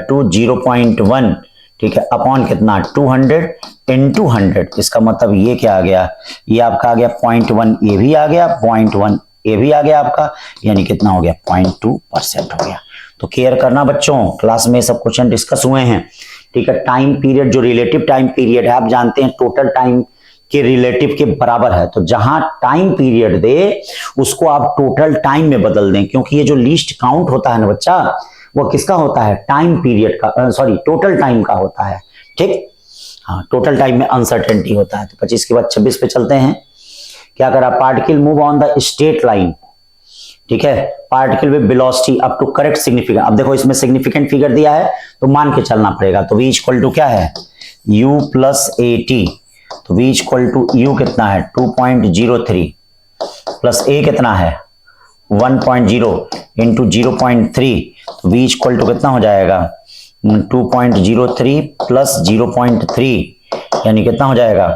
2, 0.1, ठीक है, अपॉन कितना 200 इंटू 100। इसका मतलब ये क्या आ गया, ये आपका आ गया 0.1, ये भी आ गया 0.1, ये भी आ गया आपका, यानी कितना हो गया 0.2% हो गया। तो केयर करना बच्चों, क्लास में सब क्वेश्चन डिस्कस हुए हैं, ठीक है। टाइम पीरियड जो रिलेटिव टाइम पीरियड है, आप जानते हैं टोटल टाइम के रिलेटिव के बराबर है, तो जहां टाइम पीरियड दे उसको आप टोटल टाइम में बदल दें, क्योंकि ये जो लीस्ट काउंट होता है ना बच्चा, वो किसका होता है, टाइम पीरियड का, सॉरी टोटल टाइम का होता है, ठीक। हाँ, टोटल टाइम में अनसर्टेनिटी होता है। तो 25 के बाद 26 पे चलते हैं। क्या करा, particle move on the straight line, ठीक है, particle with velocity up to correct significant. अब देखो इसमें सिग्निफिकेंट फिगर दिया है तो मान के चलना पड़ेगा। तो v इक्वल टू क्या है, u प्लस ए टी। तो v इक्वल टू u कितना है 2.03 प्लस a कितना है 1.0 इंटू 0.3। तो v इक्वल टू कितना हो जाएगा 2.03 प्लस 0.3 यानी कितना हो जाएगा,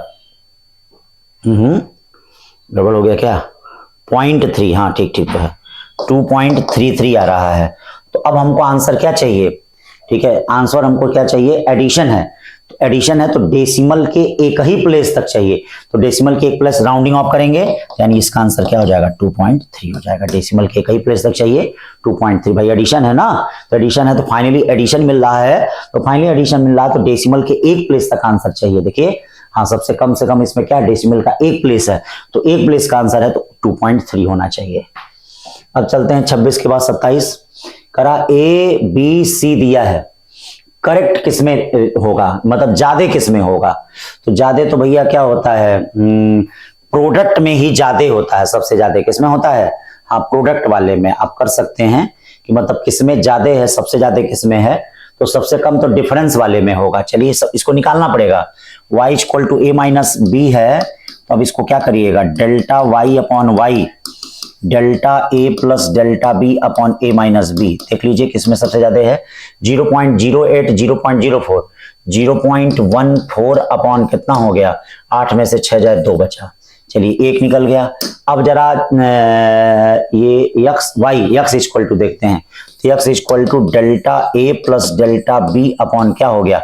डबल हो गया क्या, 0.3। हाँ ठीक ठीक तो है, 2.33 आ रहा है। तो अब हमको आंसर क्या चाहिए, ठीक है, आंसर हमको क्या चाहिए, एडिशन है। तो एडिशन है तो डेसिमल के एक ही प्लेस तक चाहिए। तो डेसिमल के एक प्लेस राउंडिंग ऑफ करेंगे यानी इसका आंसर क्या हो जाएगा 2.3 हो जाएगा। डेसिमल के एक ही प्लेस तक चाहिए 2.3। भाई एडिशन है ना, तो एडिशन है तो फाइनली एडिशन मिल रहा है। तो फाइनली एडिशन मिल रहा है तो डेसिमल के एक प्लेस तक आंसर चाहिए। देखिए हाँ, सबसे कम से कम इसमें क्या डेसिमल का एक प्लेस है, तो एक प्लेस का आंसर है तो 2.3 होना चाहिए। अब चलते हैं 26 के बाद 27 करा, ए बी सी दिया है, करेक्ट किसमें होगा, मतलब ज्यादा किसमें होगा। तो ज्यादा तो भैया क्या होता है, प्रोडक्ट में ही ज्यादा होता है। सबसे ज्यादा किसमें होता है, हाँ प्रोडक्ट वाले में आप कर सकते हैं कि मतलब किसमें ज्यादा है, सबसे ज्यादा किसमें है। तो सबसे कम तो डिफरेंस वाले में होगा। चलिए इसको निकालना पड़ेगा। y equal to A minus B है, तो अब इसको क्या करिएगा, delta y upon Y delta A plus delta B upon A minus B. देख लीजिए किसमें सबसे ज्यादा है, 0.08 0.04 0.14 अपॉन कितना हो गया 8 में से 6 जाए 2 बचा। चलिए एक निकल गया। अब जरा ये x इक्वल टू देखते हैं। तो x equal to delta A plus delta B upon क्या हो गया,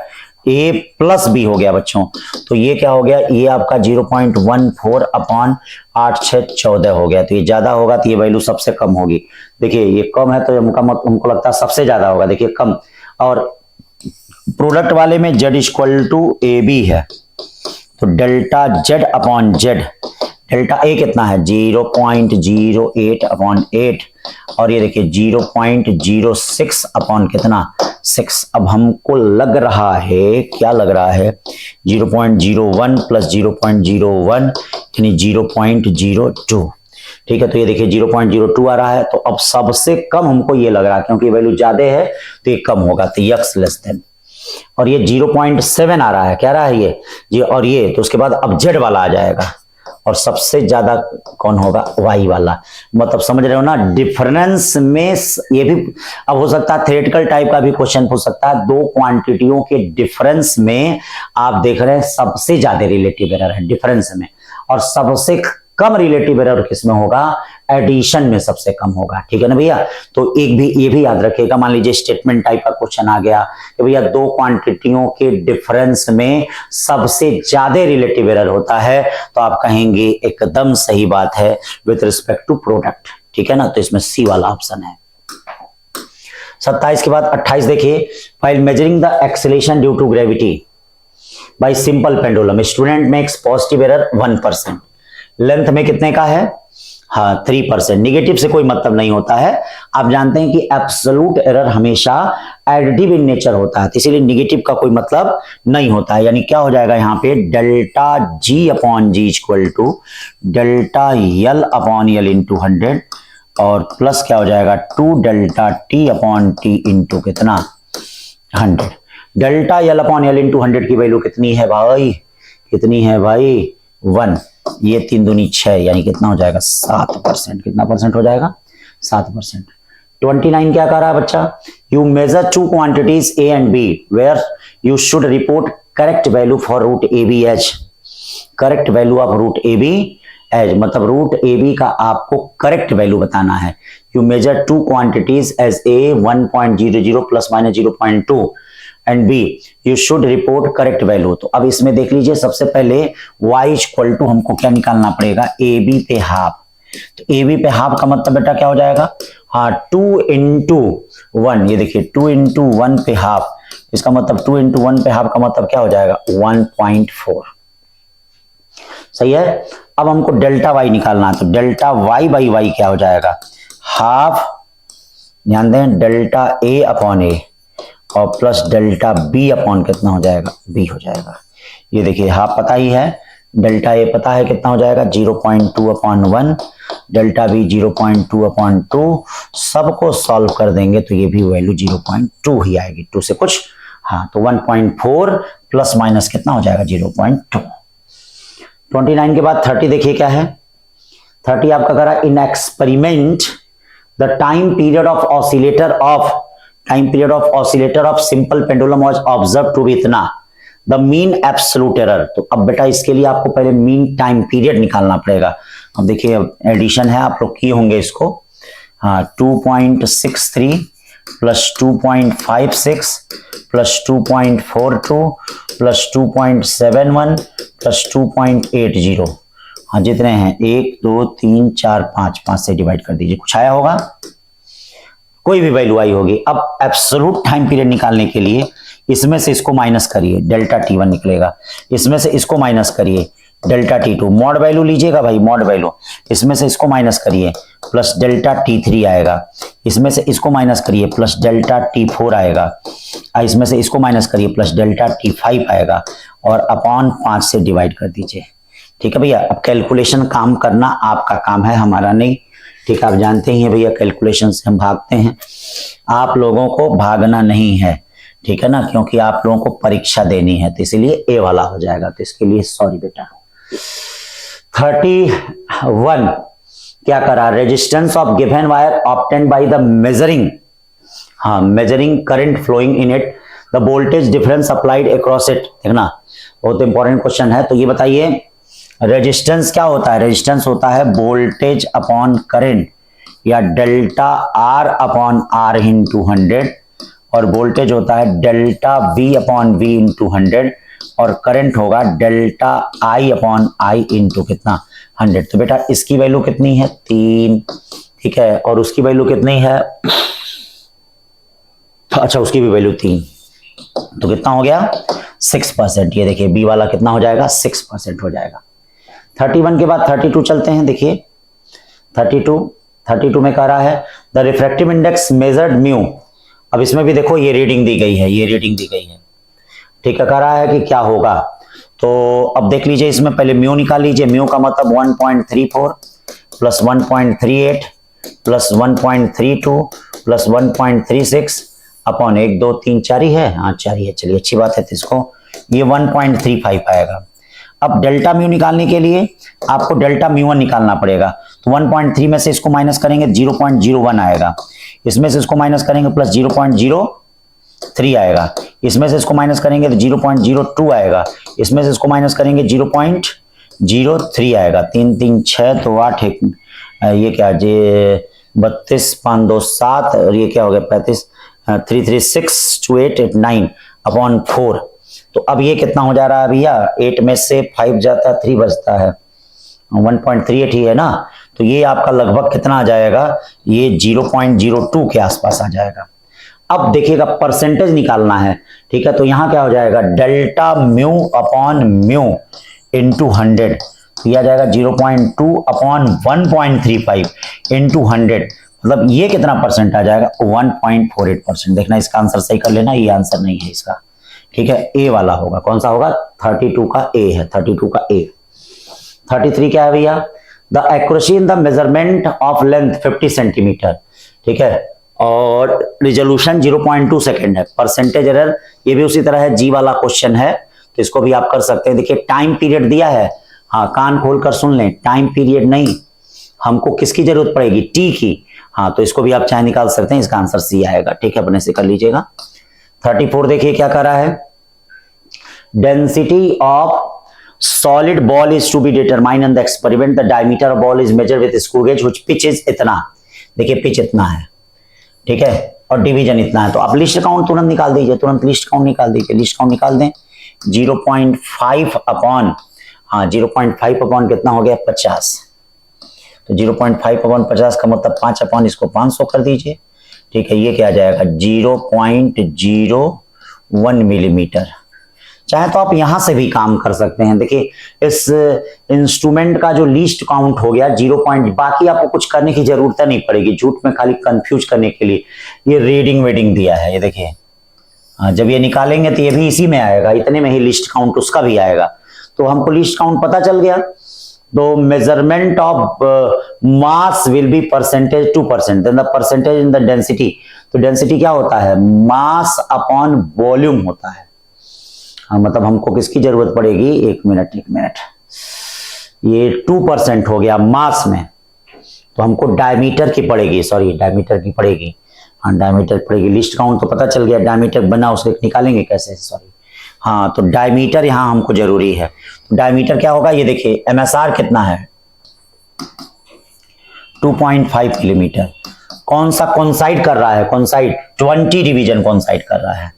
a प्लस बी हो गया बच्चों। तो ये क्या हो गया, ये आपका 0.14 अपॉन 8 6 14 हो गया। तो ये ज्यादा होगा तो ये वैल्यू सबसे कम होगी। देखिए ये कम है तो हमको लगता है सबसे ज्यादा होगा। देखिए कम, और प्रोडक्ट वाले में z equal to A B है, तो delta z upon z, delta a कितना है 0.08 अपॉन 8 और ये देखिए 0.06 अपॉन कितना 6। अब हमको लग रहा है, क्या लग रहा है 0.01 प्लस 0.01 यानी 0.02। ठीक है, तो ये देखिए 0.02 आ रहा है। तो अब सबसे कम हमको ये लग रहा है क्योंकि वैल्यू ज्यादा है तो ये कम होगा, तो x लेस देन। और ये 0.7 आ रहा है, क्या रहा है ये और ये, तो उसके बाद अब z वाला आ जाएगा और सबसे ज्यादा कौन होगा, y वाला। मतलब समझ रहे हो ना, डिफरेंस में ये भी अब हो सकता है थ्योरेटिकल टाइप का भी क्वेश्चन हो सकता है। दो क्वांटिटियों के डिफरेंस में आप देख रहे हैं सबसे ज्यादा रिलेटिव एरर है डिफरेंस में, और सबसे कम रिलेटिव एरर किसमें होगा, एडिशन में सबसे कम होगा। ठीक है ना भैया। तो एक भी ये भी याद रखिएगा, मान लीजिए स्टेटमेंट टाइप का क्वेश्चन आ गया कि भैया दो क्वांटिटियों के डिफरेंस में सबसे ज्यादा रिलेटिव एरर होता है, तो आप कहेंगे एकदम सही बात है विथ रिस्पेक्ट टू प्रोडक्ट। ठीक है ना, तो इसमें सी वाला ऑप्शन है। 27 के बाद 28 देखिए, while measuring the acceleration due to gravity by simple pendulum student makes positive error 1%। Length में कितने का है, हाँ 3%। निगेटिव से कोई मतलब नहीं होता है। आप जानते हैं कि एब्सोल्यूट एरर हमेशा एडिटिव इन नेचर होता है, तो इसीलिए निगेटिव का कोई मतलब नहीं होता है। यानी क्या हो जाएगा यहाँ पे, delta G upon G equal to delta L upon L into 100 और प्लस क्या हो जाएगा 2 delta T upon T into कितना 100। Delta L upon L into 100 की वैल्यू कितनी है भाई, कितनी है भाई 1, ये 3 दूनी 6 यानी कितना हो जाएगा 7%। कितना परसेंट हो जाएगा 7%। 29 क्या कर रहा है बच्चा, you measure 2 quantities A and B where you should report correct value for root A B H. Correct value of root A B as मतलब रूट ए बी का आपको करेक्ट वैल्यू बताना है। You measure 2 quantities as A 1.00 plus minus 0.2 and B you should report correct value. तो अब इसमें देख लीजिए, सबसे पहले y इक्वल टू हमको क्या निकालना पड़ेगा, ए बी पे हाफ। तो ए बी पे हाफ का मतलब बेटा क्या हो जाएगा, हाँ 2 इंटू 1। ये देखिए 2 इंटू 1 पे हाफ, इसका मतलब 2 इंटू 1 पे हाफ का मतलब क्या हो जाएगा 1.4। सही है। अब हमको डेल्टा y निकालना है, तो डेल्टा y बाई y क्या हो जाएगा, हाफ, ध्यान दें डेल्टा a अपॉन ए और प्लस डेल्टा बी अपॉन कितना हो जाएगा बी हो जाएगा। ये देखिए हाफ पता ही है, डेल्टा ए पता है कितना हो जाएगा 0.2/1, डेल्टा बी 0.2/2, सबको सॉल्व कर देंगे तो ये भी वैल्यू 0.2 ही आएगी, 2 से कुछ, हाँ तो 1.4 प्लस माइनस कितना हो जाएगा 0.2। 29 के बाद 30 देखिए क्या है, 30 आपका करा in experiment the time period of oscillator of simple pendulum was observe to be इतना, द मीन एब्सोल्यूट एरर। तो अब बेटा इसके लिए आपको पहले मीन टाइम पीरियड निकालना पड़ेगा। अब देखिए एडिशन है, आप लोग किए होंगे इसको, हाँ 2.63 प्लस 2.56 प्लस 2.42 प्लस 2.71 प्लस 2.80, हाँ जितने हैं 1 2 3 4 5, 5 से डिवाइड कर दीजिए, कुछ आया होगा, कोई भी वैल्यू आई होगी। अब एब्सोल्यूट टाइम पीरियड निकालने के लिए इसमें से इसको माइनस करिए, डेल्टा T1 निकलेगा, इसमें से इसको माइनस करिए, डेल्टा T2, मॉड वैल्यू लीजिएगा भाई, मॉड वैल्यू, इसमें से इसको माइनस करिए प्लस डेल्टा T3 आएगा, इसमें से इसको माइनस करिए प्लस डेल्टा T4 आएगा, इसमें से इसको माइनस करिए प्लस डेल्टा T5 आएगा, और अपॉन 5 से डिवाइड कर दीजिए। ठीक है भैया, अब कैलकुलेशन काम करना आपका काम है, हमारा नहीं। ठीक है, आप जानते ही हैं भैया कैलकुलेशन से हम भागते हैं, आप लोगों को भागना नहीं है, ठीक है ना, क्योंकि आप लोगों को परीक्षा देनी है, तो इसलिए ए वाला हो जाएगा, तो इसके लिए सॉरी बेटा। 31 क्या करा, resistance of given wire obtained by the measuring, हाँ measuring current flowing in it, the voltage difference applied across it. देखना बहुत इंपॉर्टेंट क्वेश्चन है। तो ये बताइए रेजिस्टेंस क्या होता है, रेजिस्टेंस होता है वोल्टेज अपॉन करंट या delta are upon are into 100, और वोल्टेज होता है delta V upon V into 100, और करंट होगा delta I upon I into कितना 100। तो बेटा इसकी वैल्यू कितनी है 3, ठीक है, और उसकी वैल्यू कितनी है, अच्छा उसकी भी वैल्यू 3, तो कितना हो गया 6%। ये देखिए बी वाला कितना हो जाएगा 6% हो जाएगा। 31 के बाद 32 चलते हैं, देखिए 32 में कह रहा है the refractive index measured mu. अब इसमें भी देखो ये रीडिंग दी गई है, ये रीडिंग दी गई है, ठीक है, कह रहा है कि क्या होगा। तो अब देख लीजिए इसमें पहले म्यू निकाल लीजिए, म्यू का मतलब 1.34 प्लस 1.38 प्लस 1.32 प्लस 1.36 अपॉन 1 2 3 4 ही है, हाँ 4 ही है, चलिए अच्छी बात है। तो इसको ये 1.35 आएगा। अब डेल्टा म्यू निकालने के लिए आपको डेल्टा म्यू 1 निकालना पड़ेगा, तो 1.3 में से इसको माइनस करेंगे 0.01 आएगा, इसमें से इसको माइनस करेंगे प्लस 0.03 आएगा, इसमें से इसको माइनस करेंगे तो 0.02 आएगा, इसमें से इसको माइनस करेंगे 0.03 आएगा, 3 3 6 तो 8 ये क्या जे 32 5 2 7 और ये क्या हो गया 35 3 3 6 2 8 8 9 अपॉन 4। तो अब ये कितना हो जा रहा है भैया, 8 में से 5 जाता है 3 बचता है, 1.38 ही है ना, तो ये आपका लगभग कितना आ जाएगा, ये 0.02 के आसपास आ जाएगा। अब देखिएगा परसेंटेज निकालना है, ठीक है, तो यहां क्या हो जाएगा delta mu upon mu into 100, तो यह आ जाएगा 0.2 अपॉन 1.35 इंटू 100, मतलब ये कितना परसेंट आ जाएगा 1.48%। देखना इसका आंसर सही कर लेना, ये आंसर नहीं है इसका, ठीक है, ए वाला होगा। कौन सा होगा 32 का ए है, 32 का ए। 33 क्या है भैया, the accuracy in the measurement of length 50 centimetre, ठीक है, और रिजोल्यूशन 0.2 सेकेंड है। परसेंटेज एरर ये भी उसी तरह है, जी वाला क्वेश्चन है, तो इसको भी आप कर सकते हैं। देखिए टाइम पीरियड दिया है, हाँ कान खोलकर सुन लें, टाइम पीरियड नहीं, हमको किसकी जरूरत पड़ेगी टी की, हाँ तो इसको भी आप चाहे निकाल सकते हैं, इसका आंसर सी आएगा, ठीक है, अपने से कर लीजिएगा। 34 देखिए क्या कर रहा है, density of solid ball is to be determined in the experiment, the diameter of ball is measured with screw gauge which pitch is इतना, देखिए पिच इतना है, ठीक है, और डिवीजन इतना है। तो आप लिस्ट काउंट तुरंत निकाल दीजिए, तुरंत लिस्ट काउंट निकाल दीजिए, लिस्ट काउंट निकाल दें 0.5 अपॉन, हाँ 0.5 अपॉन कितना हो गया 50, तो 0.5 अपॉन 50 का मतलब 5 अपॉन इसको 500 कर दीजिए, ठीक है, ये क्या आ जाएगा 0.01 मिलीमीटर। चाहे तो आप यहां से भी काम कर सकते हैं। देखिए इस इंस्ट्रूमेंट का जो लीस्ट काउंट हो गया 0. बाकी आपको कुछ करने की जरूरत नहीं पड़ेगी, झूठ में खाली कंफ्यूज करने के लिए ये रीडिंग वेडिंग दिया है। ये देखिए जब ये निकालेंगे तो ये भी इसी में आएगा, इतने में ही लिस्ट काउंट उसका भी आएगा। तो हमको लीस्ट काउंट पता चल गया। तो measurement of mass will be percentage 2%, then the percentage in the density. तो डेंसिटी क्या होता है, मास अपॉन वॉल्यूम होता है। हाँ, मतलब हमको किसकी जरूरत पड़ेगी, एक मिनट, ये 2% हो गया मास में, तो हमको डायमीटर की पड़ेगी, सॉरी डायमीटर की पड़ेगी, हाँ डायमीटर पड़ेगी। लिस्ट काउंट तो पता चल गया, डायमीटर बना उसको निकालेंगे कैसे, सॉरी हाँ, तो डायमीटर यहां हमको जरूरी है। तो डायमीटर क्या होगा, ये देखिए एमएसआर कितना है 2.5 मिलीमीटर। कौन सा कॉन्साइड कर रहा है, कॉन्साइड 20 डिवीजन कॉन्साइड कर रहा है,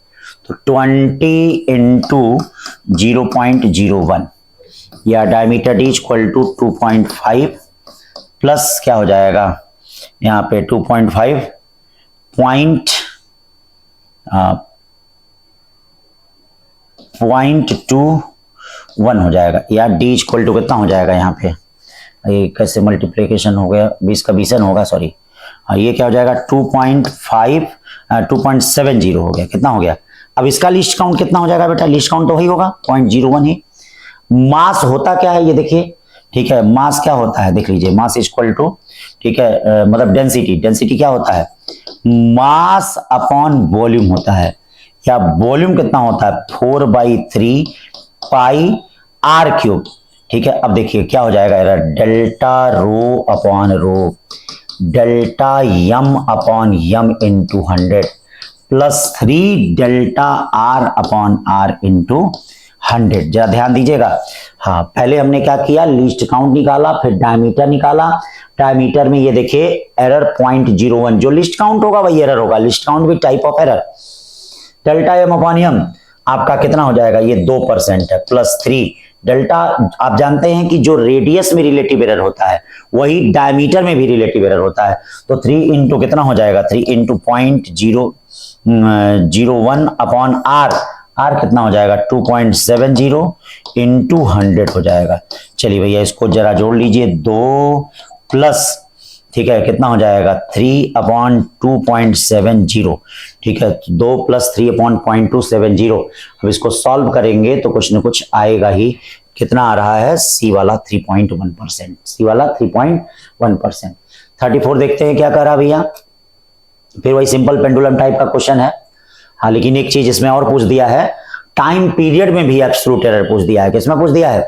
तो 20 इंटू 0.01 या diameter is equal to 2.5 plus क्या हो जाएगा यहाँ पे 2.5 0.21 हो जाएगा, या डी इक्वल टू कितना हो जाएगा यहाँ पे, ये कैसे मल्टीप्लिकेशन हो गया, 20 का 20 होगा, सॉरी ये क्या हो जाएगा 2.70 हो गया, कितना हो गया। अब इसका लिस्ट काउंट कितना हो जाएगा बेटा, लिस्ट काउंट तो वही होगा 0.01 ही। मास होता क्या है ये देखिए, ठीक है, मास क्या होता है देख लीजिए, मास इक्वल टू, ठीक है मतलब डेंसिटी क्या होता है, मास अपॉन वॉल्यूम होता है, या वॉल्यूम कितना होता है 4/3 पाई आर क्यूब। ठीक है, अब देखिए क्या हो जाएगा, delta rho upon rho, delta m upon m into 100 plus 3 delta are upon are into 100। जरा ध्यान दीजिएगा, हाँ पहले हमने क्या किया, लिस्ट काउंट निकाला, फिर डायमीटर निकाला। डायमीटर में ये देखिए एरर 0.01, जो लिस्ट काउंट होगा वही एरर होगा, लिस्ट काउंट भी type of error. Delta m upon m आपका कितना हो जाएगा, ये 2% है, प्लस 3 डेल्टा, आप जानते हैं कि जो रेडियस में रिलेटिव एरर होता है वही डायमीटर में भी रिलेटिव एरर होता है। तो 3 इंटू कितना हो जाएगा, 3 इंटू 0.001 अपॉन आर, आर कितना हो जाएगा 2.70 इंटू 100 हो जाएगा। चलिए भैया इसको जरा जोड़ लीजिए, 2 प्लस, ठीक है कितना हो जाएगा 3 अपॉन 2.70, ठीक है 2 प्लस 3 अपॉन 0.270। अब इसको सॉल्व करेंगे तो कुछ ना कुछ आएगा ही, कितना आ रहा है, सी वाला 3.1%, सी वाला 3.1%। 34 देखते हैं क्या कर रहा भैया, फिर वही सिंपल पेंडुलम टाइप का क्वेश्चन है। हाँ लेकिन एक चीज इसमें और पूछ दिया है, टाइम पीरियड में भी एब्सोल्यूट एरर पूछ दिया है। किसमें पूछ दिया है,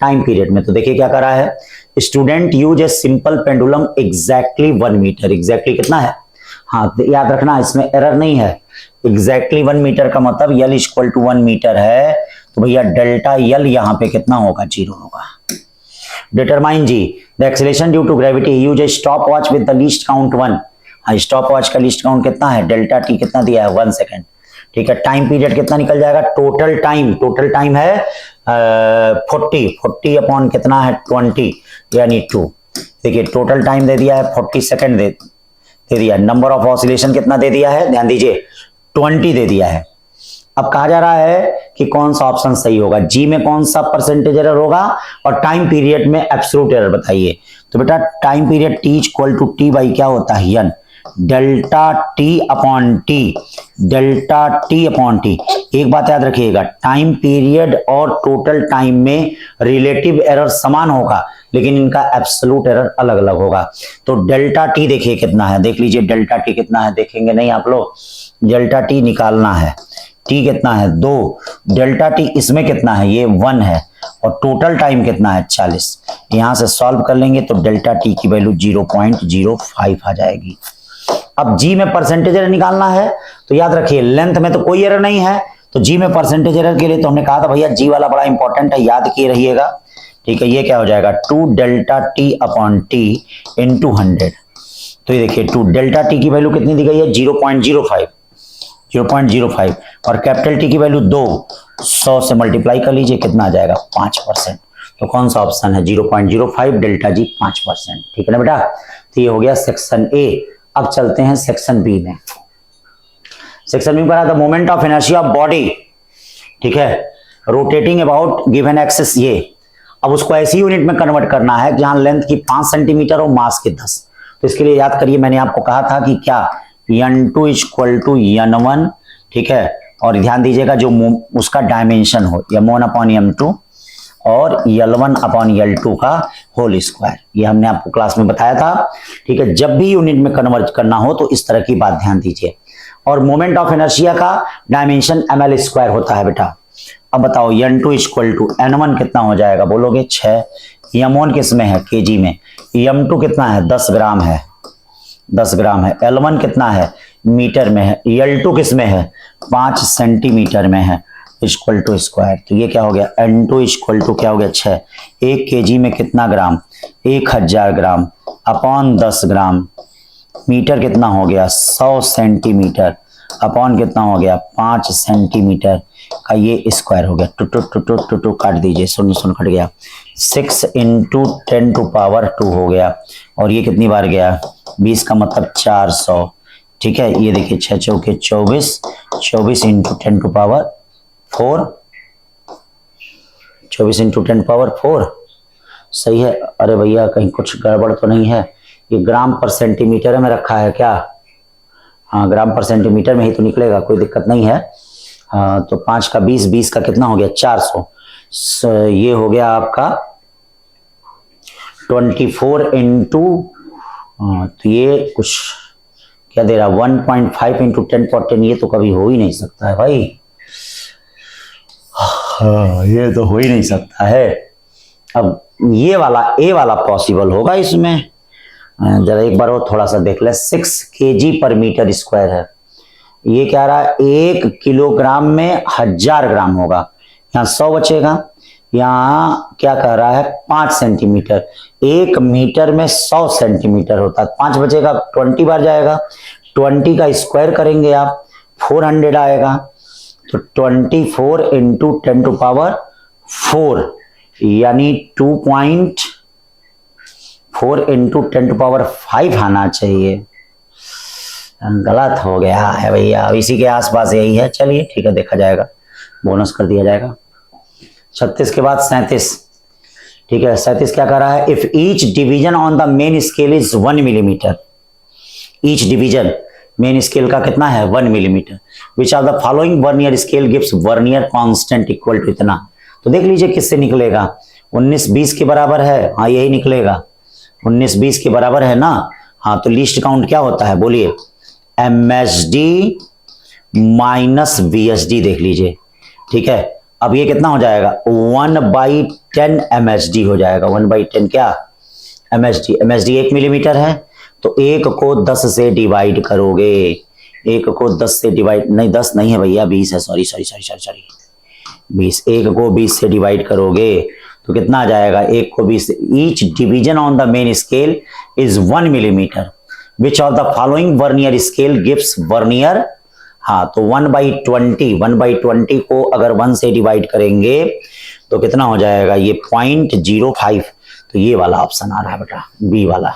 टाइम पीरियड में। तो देखिए क्या कर रहा है, student use a simple pendulum exactly 1 metre, exactly कितना है, हाँ याद रखना इसमें एरर नहीं है, एग्जैक्टली 1 मीटर का मतलब यल इक्वल टू 1 मीटर है, तो भैया डेल्टा यल यहाँ पे कितना होगा, 0 होगा। Determine g the acceleration due to gravity, use a stop watch with the least count 1। हाँ स्टॉप वॉच का लीस्ट काउंट कितना है, डेल्टा टी कितना दिया है 1 सेकेंड, ठीक है। टाइम पीरियड कितना निकल जाएगा, टोटल टाइम है 40 अपॉन कितना है 20 यानी 2। देखिए टोटल टाइम दे दिया है 40 सेकेंड दे दिया, नंबर ऑफ ऑसिलेशन कितना दे दिया है, ध्यान दीजिए 20 दे दिया है। अब कहा जा रहा है कि कौन सा ऑप्शन सही होगा, जी में कौन सा परसेंटेज एरर होगा और टाइम पीरियड में एब्सोल्यूट एरर बताइए। तो बेटा time period t equal to t by क्या होता है, n delta T upon t, delta T upon t. एक बात याद रखिएगा, टाइम पीरियड और टोटल टाइम में रिलेटिव एरर समान होगा लेकिन इनका एब्सोल्यूट एरर अलग अलग होगा। तो डेल्टा टी देखिए कितना है, देख लीजिए डेल्टा टी कितना है, देखेंगे नहीं आप लोग, डेल्टा टी निकालना है, टी कितना है 2, डेल्टा टी इसमें कितना है, ये 1 है, और टोटल टाइम कितना है 40। यहां से सॉल्व कर लेंगे तो डेल्टा टी की वैल्यू 0.05 आ जाएगी। अब जी में परसेंटेज एरर निकालना है, तो याद रखिए लेंथ में तो कोई एरर नहीं है, तो जी में परसेंटेज एरर के लिए तो हमने कहा था भैया जी वाला बड़ा इंपॉर्टेंट है, याद किए रहिएगा, ठीक है। ये क्या हो जाएगा 2 delta T upon T into 100। तो ये देखिए 2 डेल्टा टी की वैल्यू कितनी दी गई है 0.05 और कैपिटल टी की वैल्यू 2, 100 से मल्टीप्लाई कर लीजिए कितना आ जाएगा 5%। तो कौन सा ऑप्शन है 0.05 डेल्टा जी 5%, ठीक है ना बेटा। तो ये हो गया सेक्शन ए। अब चलते हैं सेक्शन बी में। सेक्शन बी में the moment of inertia of body, ठीक है, रोटेटिंग अबाउट गिवन एक्सिस। ये अब उसको ऐसी यूनिट में कन्वर्ट करना है जहां लेंथ की 5 सेंटीमीटर और मास की 10। तो इसके लिए याद करिए मैंने आपको कहा था कि क्या n2 इक्वल टू n1, ठीक है, और ध्यान दीजिएगा जो उसका डायमेंशन हो m1 अपॉन m2 और L1 अपॉन L2 का होल स्क्वायर। ये हमने आपको क्लास में बताया था। ठीक है, जब भी यूनिट में कन्वर्ट करना हो तो इस तरह की बात ध्यान दीजिए। और मोमेंट ऑफ इनर्शिया का डायमेंशन ml स्क्वायर होता है बेटा। अब बताओ N2 इक्वल टू N1 कितना हो जाएगा, बोलोगे 6। M1 किस में है, kg में। M2 कितना है, 10 ग्राम है, 10 ग्राम है। L1 कितना है, मीटर में है। L2 किस में है, 5 सेंटीमीटर में है, इक्वल टू स्क्वायर। तो ये क्या हो गया, N2 इक्वल टू क्या हो गया 6। 1 kg में कितना ग्राम, 1000 ग्राम अपॉन 10 ग्राम, मीटर कितना हो गया 100 सेंटीमीटर अपॉन कितना हो गया 5 सेंटीमीटर का ये स्क्वायर हो गया। टू काट दीजिए, शून्य कट गया। 6 इंटू 10 टू पावर 2 हो गया। और ये कितनी बार गया, 20 का मतलब 400। ठीक है, ये देखिए 6 चौके 24, 24 into 10 to power 4, 24 into 10 power 4 सही है। अरे भैया कहीं कुछ गड़बड़ तो नहीं है, ये ग्राम पर सेंटीमीटर में रखा है क्या। हाँ, ग्राम पर सेंटीमीटर में ही तो निकलेगा, कोई दिक्कत नहीं है। हाँ, तो 5 का 20, 20 का कितना हो गया 400। ये हो गया आपका 24 इंटू, तो ये कुछ क्या दे रहा 1.5 इंटू 10 पर 10। ये तो कभी हो ही नहीं सकता है भाई। हाँ, ये तो हो ही नहीं सकता है। अब ये वाला ए वाला पॉसिबल होगा इसमें। जरा एक बार वो थोड़ा सा देख ले। 6 kg पर मीटर स्क्वायर है। ये क्या रहा है, 1 किलोग्राम में 1000 ग्राम होगा। यहाँ 100 बचेगा, यहाँ क्या कह रहा है 5 सेंटीमीटर। 1 मीटर में 100 सेंटीमीटर होता है, 5 बचेगा, 20 बार जाएगा। 20 का स्क्वायर करेंगे आप 400 आएगा। तो 24 इंटू 10 टू पावर 4 यानी 2.4 इंटू 10 टू पावर 5 आना चाहिए। गलत हो गया है भैया, अब इसी के आसपास यही है। चलिए ठीक है, देखा जाएगा, बोनस कर दिया जाएगा। 36 के बाद 37। ठीक है, 37 क्या कर रहा है, if each division on the main scale is 1 millimetre. Each division main scale का कितना है 1 millimetre. Which of the following vernier scale gives vernier constant equal to इतना। तो देख लीजिए किससे निकलेगा, 19-20 के बराबर है। हाँ, यही निकलेगा, 19-20 के बराबर है ना। हाँ, तो लीस्ट काउंट क्या होता है बोलिए, MSD माइनस VSD देख लीजिए। ठीक है, अब ये कितना हो जाएगा 1/10 MSD हो जाएगा। 1/10 क्या MSD। MSD 1 मिलीमीटर है, तो 1 को 10 से डिवाइड करोगे। 1 को 10 से डिवाइड नहीं, 10 नहीं है भैया, 20 है। सॉरी 20। 1 को 20 से डिवाइड करोगे तो कितना आ जाएगा, 1 को 20। Each division on the main scale is 1 millimetre. Which of the following vernier scale gives vernier. हाँ, तो 1/20, 1/20 को अगर 1 से डिवाइड करेंगे तो कितना हो जाएगा, ये 0.05। तो ये वाला ऑप्शन आ रहा है बेटा, बी वाला।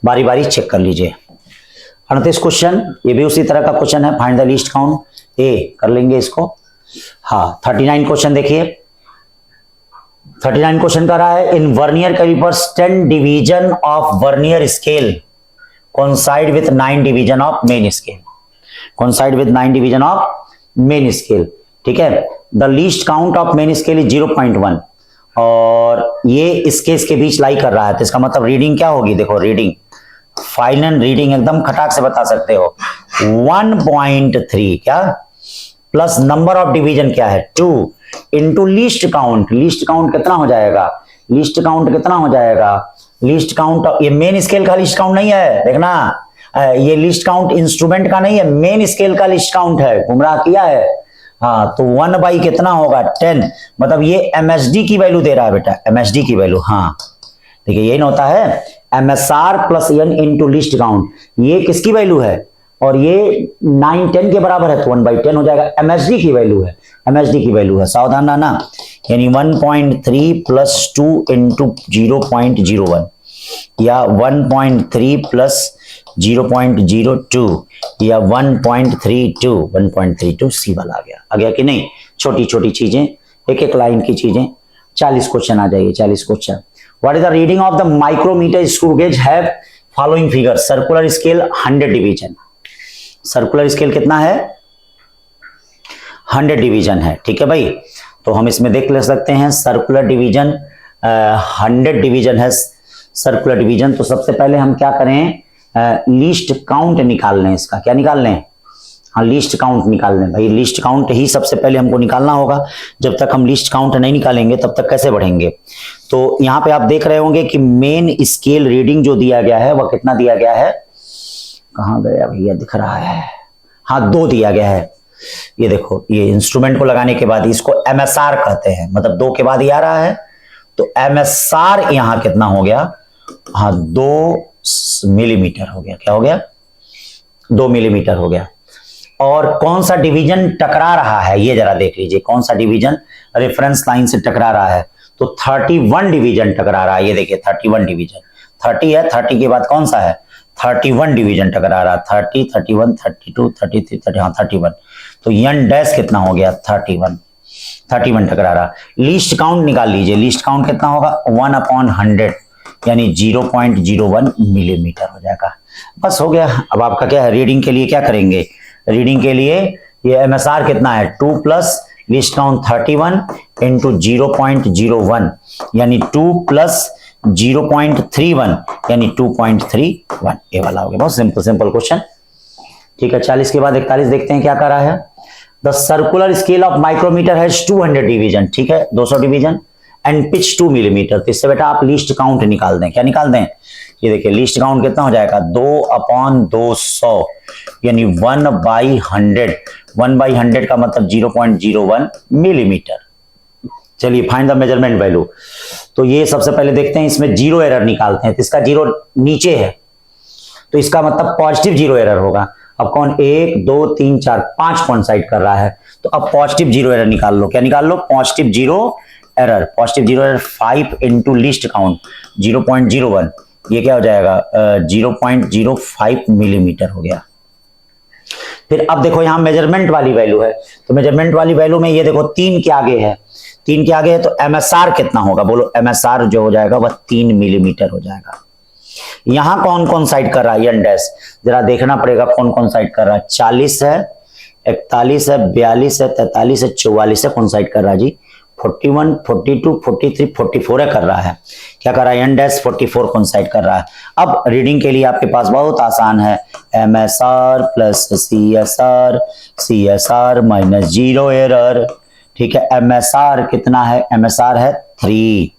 बारी बारी चेक कर लीजिए। 38 क्वेश्चन, ये भी उसी तरह का क्वेश्चन है, फाइंड द लीस्ट काउंट। ए कर लेंगे इसको। हाँ, 39 क्वेश्चन देखिए। 39 क्वेश्चन कर रहा है, in vernier callipers 10 division of vernier scale coincide with 9 division of main scale. coincide with 9 division of main scale. ठीक है, the least count of main scale is 0.1 और ये इसके बीच लाई कर रहा है। तो इसका मतलब रीडिंग क्या होगी, देखो रीडिंग, फाइनल रीडिंग एकदम खटाक से बता सकते हो 1.3 क्या प्लस नंबर ऑफ डिवीजन क्या है 2 into least count. Least count कितना हो जाएगा, लीस्ट काउंट कितना हो जाएगा, लीस्ट काउंट, ये मेन स्केल का लीस्ट काउंट नहीं है, देखना ये लिस्ट काउंट इंस्ट्रूमेंट का नहीं है, मेन स्केल का लिस्ट काउंट है, गुमराह किया है। हाँ, तो 1 कितना होगा 10, मतलब ये MSD की वैल्यू दे रहा है बेटा, MSD की वैल्यू। हाँ देखिए यही होता है MSR plus n into list count, ये किसकी वैल्यू है और ये 9-10 के बराबर है तो 1/10 हो जाएगा, MSD की वैल्यू है, MSD की वैल्यू है, सावधान रहना। यानी 1.3 प्लस 2 इंटू 0.01 या 1.3 प्लस 0.02 या 1.32 सी वाला आ गया कि नहीं। छोटी छोटी चीजें, एक एक लाइन की चीजें। 40 क्वेश्चन आ जाइए, 40 question. What is the reading of the micrometer screw gauge have following figure. Circular scale 100 division, circular scale कितना है 100 डिवीजन है, ठीक है भाई। तो हम इसमें देख ले सकते हैं सर्कुलर डिवीजन 100 डिवीजन है सर्कुलर डिवीजन। तो सबसे पहले हम क्या करें, लीस्ट काउंट निकाल लें इसका। क्या निकाल लें? हाँ, लीस्ट काउंट निकाल लें भाई। लीस्ट काउंट ही सबसे पहले हमको निकालना होगा। जब तक हम लीस्ट काउंट नहीं निकालेंगे तब तक कैसे बढ़ेंगे। तो यहाँ पे आप देख रहे होंगे कि मेन स्केल रीडिंग जो दिया गया है वह कितना दिया गया है, कहाँ गया भैया, दिख रहा है, हाँ 2 दिया गया है। ये देखो, ये इंस्ट्रूमेंट को लगाने के बाद इसको MSR कहते हैं, मतलब 2 के बाद ही आ रहा है। तो MSR यहाँ कितना हो गया, हाँ 2 मिलीमीटर हो गया। क्या हो गया? 2 मिलीमीटर हो गया। और कौन सा डिवीजन टकरा रहा है ये जरा देख लीजिए, कौन सा डिवीजन रेफरेंस लाइन से टकरा रहा है। तो 31 डिवीजन टकरा रहा है। ये देखिए 31 डिवीजन, 30 है, 30 के बाद कौन सा है, 31 डिवीजन टकरा रहा है। 30, 31, 32, 33, 30, हाँ 31। तो n डैश कितना हो गया, 31 टकरा रहा। लीस्ट काउंट निकाल लीजिए। लीस्ट काउंट कितना होगा, 1/100 यानी 0.01 मिलीमीटर हो जाएगा। बस हो गया। अब आपका क्या है, रीडिंग के लिए क्या करेंगे, रीडिंग के लिए ये MSR कितना है, 2 प्लस लीस्ट काउंट 31 इंटू 0.01 यानी 2 प्लस 0.31 यानी 2.31, ये वाला हो गया। बहुत सिंपल क्वेश्चन। ठीक है, 40 के बाद 41 देखते हैं क्या कर रहा है। The circular scale of micrometer has 200 division, ठीक है 200 डिवीजन एंड पिच 2 मिलीमीटर। तो इससे बेटा आप लीस्ट काउंट निकाल दें। क्या निकाल दें, ये देखिए लीस्ट काउंट कितना हो जाएगा, 2/200 यानी 1/100। 1/100 का मतलब 0.01 मिलीमीटर। चलिए फाइंड द मेजरमेंट वैल्यू। तो ये सबसे पहले देखते हैं, इसमें जीरो एरर निकालते हैं। तो इसका जीरो नीचे है तो इसका मतलब पॉजिटिव जीरो एरर होगा। अब कौन, 1 2 3 4 5 कॉन्साइड कर रहा है। तो अब पॉजिटिव जीरो एरर निकाल लो। क्या निकाल लो, positive zero error. Positive zero error 5 into least count 0.01, ये क्या हो जाएगा 0.05 मिलीमीटर हो गया। फिर अब देखो यहाँ मेजरमेंट वाली वैल्यू है। तो मेजरमेंट वाली वैल्यू में ये देखो 3 के आगे है, 3 के आगे है। तो MSR कितना होगा, बोलो MSR जो हो जाएगा वह 3 मिलीमीटर हो जाएगा। यहां कौन कौन साइड कर रहा है, n डैश जरा देखना पड़ेगा कौन कौन साइड कर रहा है। 40 है, 41 है, 42 है, 43 है, 44 है, कौन साइड कर रहा है जी, 41, 42, 43, 44 है कर रहा है। क्या कर रहा है, n डैश 44 कौन साइड कर रहा है। अब रीडिंग के लिए आपके पास बहुत आसान है, MSR plus CSR minus zero error. ठीक है, MSR कितना है, MSR है 3,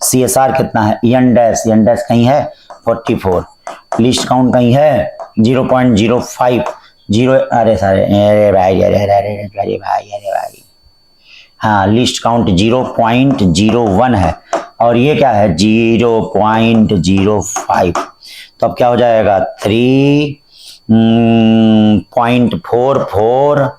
CSR कितना है, n डैश कहीं है 44, लीस्ट काउंट कहीं है 0.05 जीरो, अरे भाई हाँ लीस्ट काउंट 0.01 है और ये क्या है 0.05। तो अब क्या हो जाएगा 3.44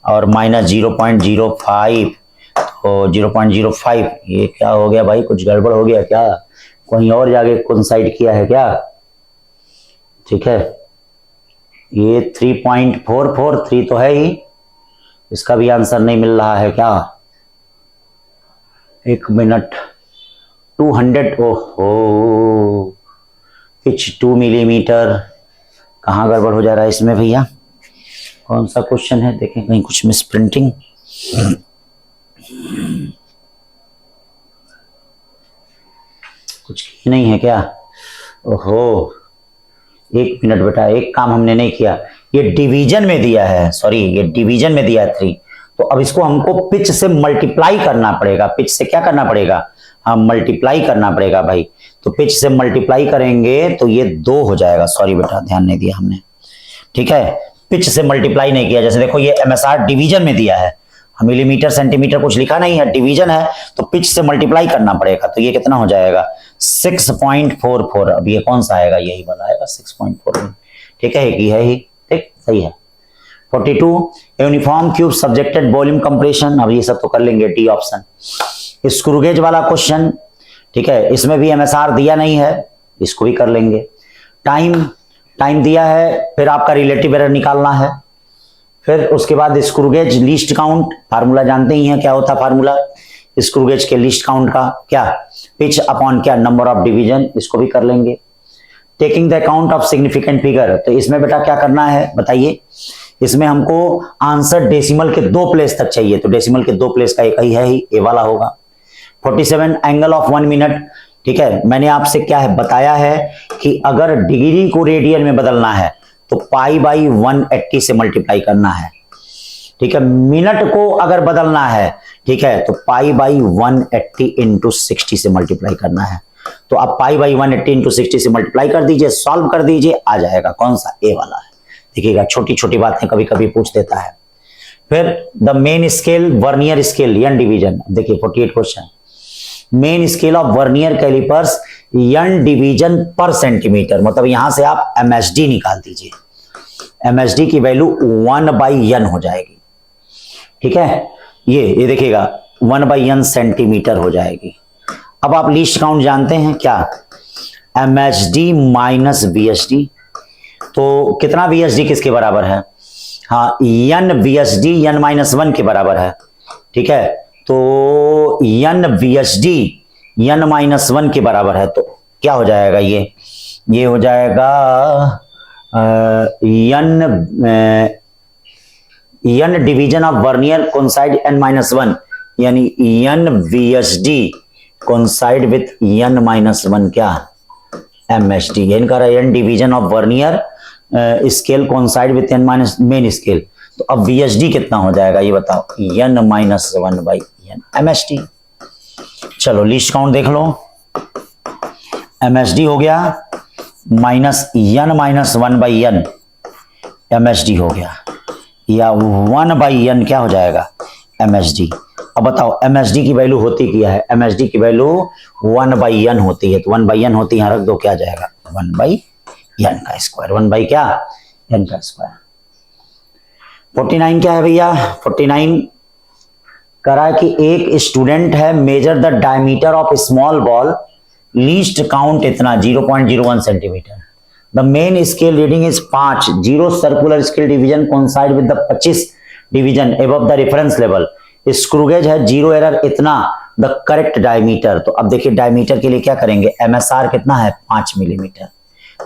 और माइनस 0.05, तो 0.05 ये क्या हो गया भाई, कुछ गड़बड़ हो गया क्या, कहीं और जाके कॉन्साइड किया है क्या। ठीक है, ये 3.443 तो है ही, इसका भी आंसर नहीं मिल रहा है क्या, 1 मिनट 200, ओहो पिच 2 मिलीमीटर, कहाँ गड़बड़ हो जा रहा है इसमें भैया, कौन सा क्वेश्चन है देखें कहीं कुछ मिस प्रिंटिंग। कुछ नहीं है क्या, ओहो 1 मिनट बेटा, एक काम हमने नहीं किया, ये डिवीजन में दिया है, सॉरी ये डिवीजन में दिया है 3, तो अब इसको हमको पिच से मल्टीप्लाई करना पड़ेगा। पिच से क्या करना पड़ेगा, हम मल्टीप्लाई करना पड़ेगा भाई। तो पिच से मल्टीप्लाई करेंगे तो ये 2 हो जाएगा, सॉरी बेटा ध्यान नहीं दिया हमने। ठीक है, पिच से मल्टीप्लाई नहीं किया। जैसे देखो ये MSR डिवीजन में दिया है, मिलीमीटर सेंटीमीटर कुछ लिखा नहीं है, डिवीजन है, तो पिच से मल्टीप्लाई करना पड़ेगा। तो ये कितना हो जाएगा 6.44। अब ये कौन सा आएगा, यही वाला आएगा 6.4। ठीक है, एक ही है ही, ठीक सही है। 42 uniform cube subjected volume compression, अब ये सब तो कर लेंगे, डी ऑप्शन। स्क्रूगेज वाला क्वेश्चन, ठीक है, इसमें भी MSR दिया नहीं है, इसको भी कर लेंगे। टाइम दिया है, फिर आपका रिलेटिव एरर निकालना है, फिर उसके बाद स्क्रूगेज लीस्ट काउंट, फार्मूला जानते ही हैं क्या होता है फार्मूला स्क्रूगेज के लीस्ट काउंट का, क्या पिच अपॉन क्या नंबर ऑफ डिवीजन, इसको भी कर लेंगे। Taking the account of significant figure, तो इसमें बेटा क्या करना है बताइए, इसमें हमको आंसर डेसिमल के 2 प्लेस तक चाहिए, तो डेसिमल के 2 प्लेस का एक ही है ही, ए वाला होगा। 47 एंगल ऑफ 1 मिनट, ठीक है। मैंने आपसे क्या है बताया है कि अगर डिग्री को रेडियन में बदलना है तो पाई बाई 180 से मल्टीप्लाई करना है, ठीक है। मिनट को अगर बदलना है, ठीक है, तो पाई बाई 180 इंटू 60 से मल्टीप्लाई करना है। तो आप पाई बाई 180 इंटू 60 से मल्टीप्लाई कर दीजिए, सॉल्व कर दीजिए, आ जाएगा कौन सा, ए वाला है। देखिएगा छोटी छोटी बातें कभी कभी पूछ देता है। फिर the main scale vernier scale n division, देखिए 48 question. Main scale of vernier callipers n division पर सेंटीमीटर, मतलब यहां से आप एमएसडी निकाल दीजिए। एमएसडी की वैल्यू 1/n हो जाएगी, ठीक है। ये देखिएगा 1/n सेंटीमीटर हो जाएगी। अब आप लीस्ट काउंट जानते हैं क्या, एमएसडी माइनस वीएसडी, तो कितना वीएसडी किसके बराबर है, हाँ एन वीएसडी एन माइनस 1 के बराबर है, ठीक है। तो एन वीएसडी एन माइनस 1 के बराबर है, तो क्या हो जाएगा ये हो जाएगा n division of vernier coincide n minus 1, यानी n VSD coincide with n minus 1 क्या, एमएसडी। इनका n division of vernier scale coincide with n minus main scale. तो अब वीएसडी कितना हो जाएगा ये बताओ, एन माइनस 1/n एमएसडी। चलो लीस्ट काउंट देख लो, एमएसडी हो गया minus N minus 1/n MSD हो गया, या 1/n क्या हो जाएगा, एमएसडी। अब बताओ एमएसडी की वैल्यू होती क्या है, एमएसडी की वैल्यू 1/n होती है, तो 1/n होती है, यहां रख दो, क्या जाएगा 1/n का स्क्वायर, 1 क्या, n का स्क्वायर। 49 क्या है भैया, 49 करा है कि एक स्टूडेंट है, measure the diameter of small ball, least count इतना 0.01 centimetre. The main scale reading is 5, 0 circular scale division coincide with the 25 division above the reference level, screw gauge है 0 एरर इतना, द करेक्ट डायमीटर। तो अब देखिए diameter के लिए क्या करेंगे, एमएसआर कितना है 5 मिलीमीटर।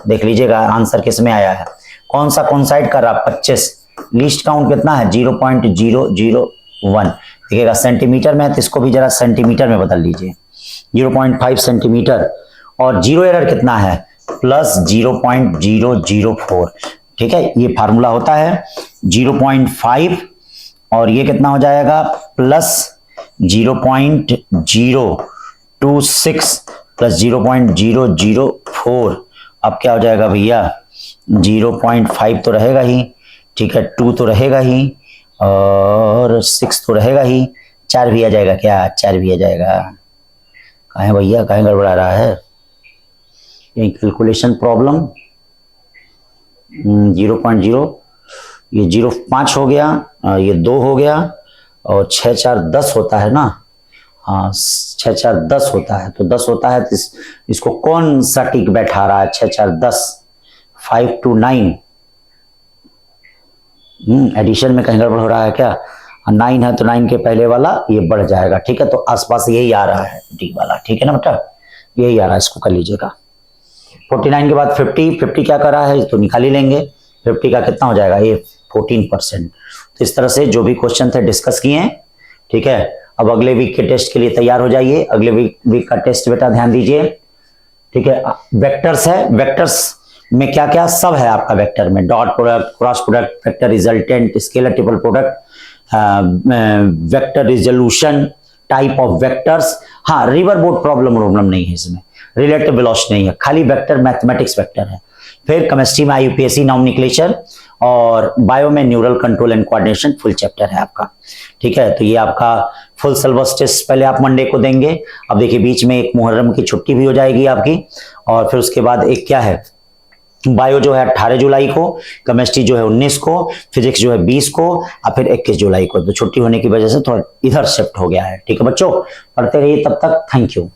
देख लीजिएगा आंसर किस में आया है, कौन सा कोइंसाइड कर रहा, 25, लीस्ट काउंट कितना है 0.001। देखिएगा सेंटीमीटर में है तो इसको भी जरा सेंटीमीटर में बदल लीजिए, 0.5 सेंटीमीटर, और 0 एरर कितना है प्लस 0.004, ठीक है। ये फार्मूला होता है 0.5 और ये कितना हो जाएगा प्लस 0.026 प्लस 0.004। अब क्या हो जाएगा भैया, 0.5 तो रहेगा ही, ठीक है, 2 तो रहेगा ही, और 6 तो रहेगा ही, 4 भी आ जाएगा क्या, 4 भी आ जाएगा। कहाँ है भैया, कहाँ गड़बड़ा रहा है, यही कैलकुलेशन प्रॉब्लम। 0.0, ये 0.5 हो गया, ये 2 हो गया, और 6 4 10 होता है ना, हाँ 6 4 10 होता है, तो 10 होता है तो इसको कौन सा टिक बैठा रहा है, 6 4 10, 5 to 9, एडिशन में कहीं गड़बड़ हो रहा है क्या, 9 है तो 9 के पहले वाला ये बढ़ जाएगा, ठीक है। तो आसपास यही आ रहा है डी वाला, ठीक है ना बेटा, यही आ रहा है, इसको कर लीजिएगा। 49 के बाद 50 क्या कर रहा है तो निकाल ही लेंगे, 50 का कितना हो जाएगा, ये 14%। तो इस तरह से जो भी क्वेश्चन थे डिस्कस किए हैं, ठीक है। अब अगले वीक के टेस्ट के लिए तैयार हो जाइए। अगले वीक का टेस्ट बेटा ध्यान दीजिए, ठीक है। वेक्टर्स है, वेक्टर्स में क्या क्या सब है आपका वेक्टर में, dot product, cross product, vector resultant, scalar triple product, vector resolution, type of vectors. हाँ रिवर बोर्ड प्रॉब्लम नहीं है इसमें, रिलेटिव वेलोसिटी नहीं है, खाली वेक्टर मैथमेटिक्स वेक्टर है। फिर केमिस्ट्री में आईयूपीएसी नॉमेनक्लेचर, और बायो में neural control and coordination full chapter है आपका, ठीक है। तो ये आपका फुल सिलेबस टेस्ट पहले आप मंडे को देंगे। अब देखिए बीच में एक मुहर्रम की छुट्टी भी हो जाएगी आपकी, और फिर उसके बाद एक क्या है, बायो जो है 18 जुलाई को, केमिस्ट्री जो है 19 को, फिजिक्स जो है 20 को, और फिर 21 जुलाई को। तो छुट्टी होने की वजह से थोड़ा इधर शिफ्ट हो गया है, ठीक है बच्चों। पढ़ते रहिए तब तक, थैंक यू।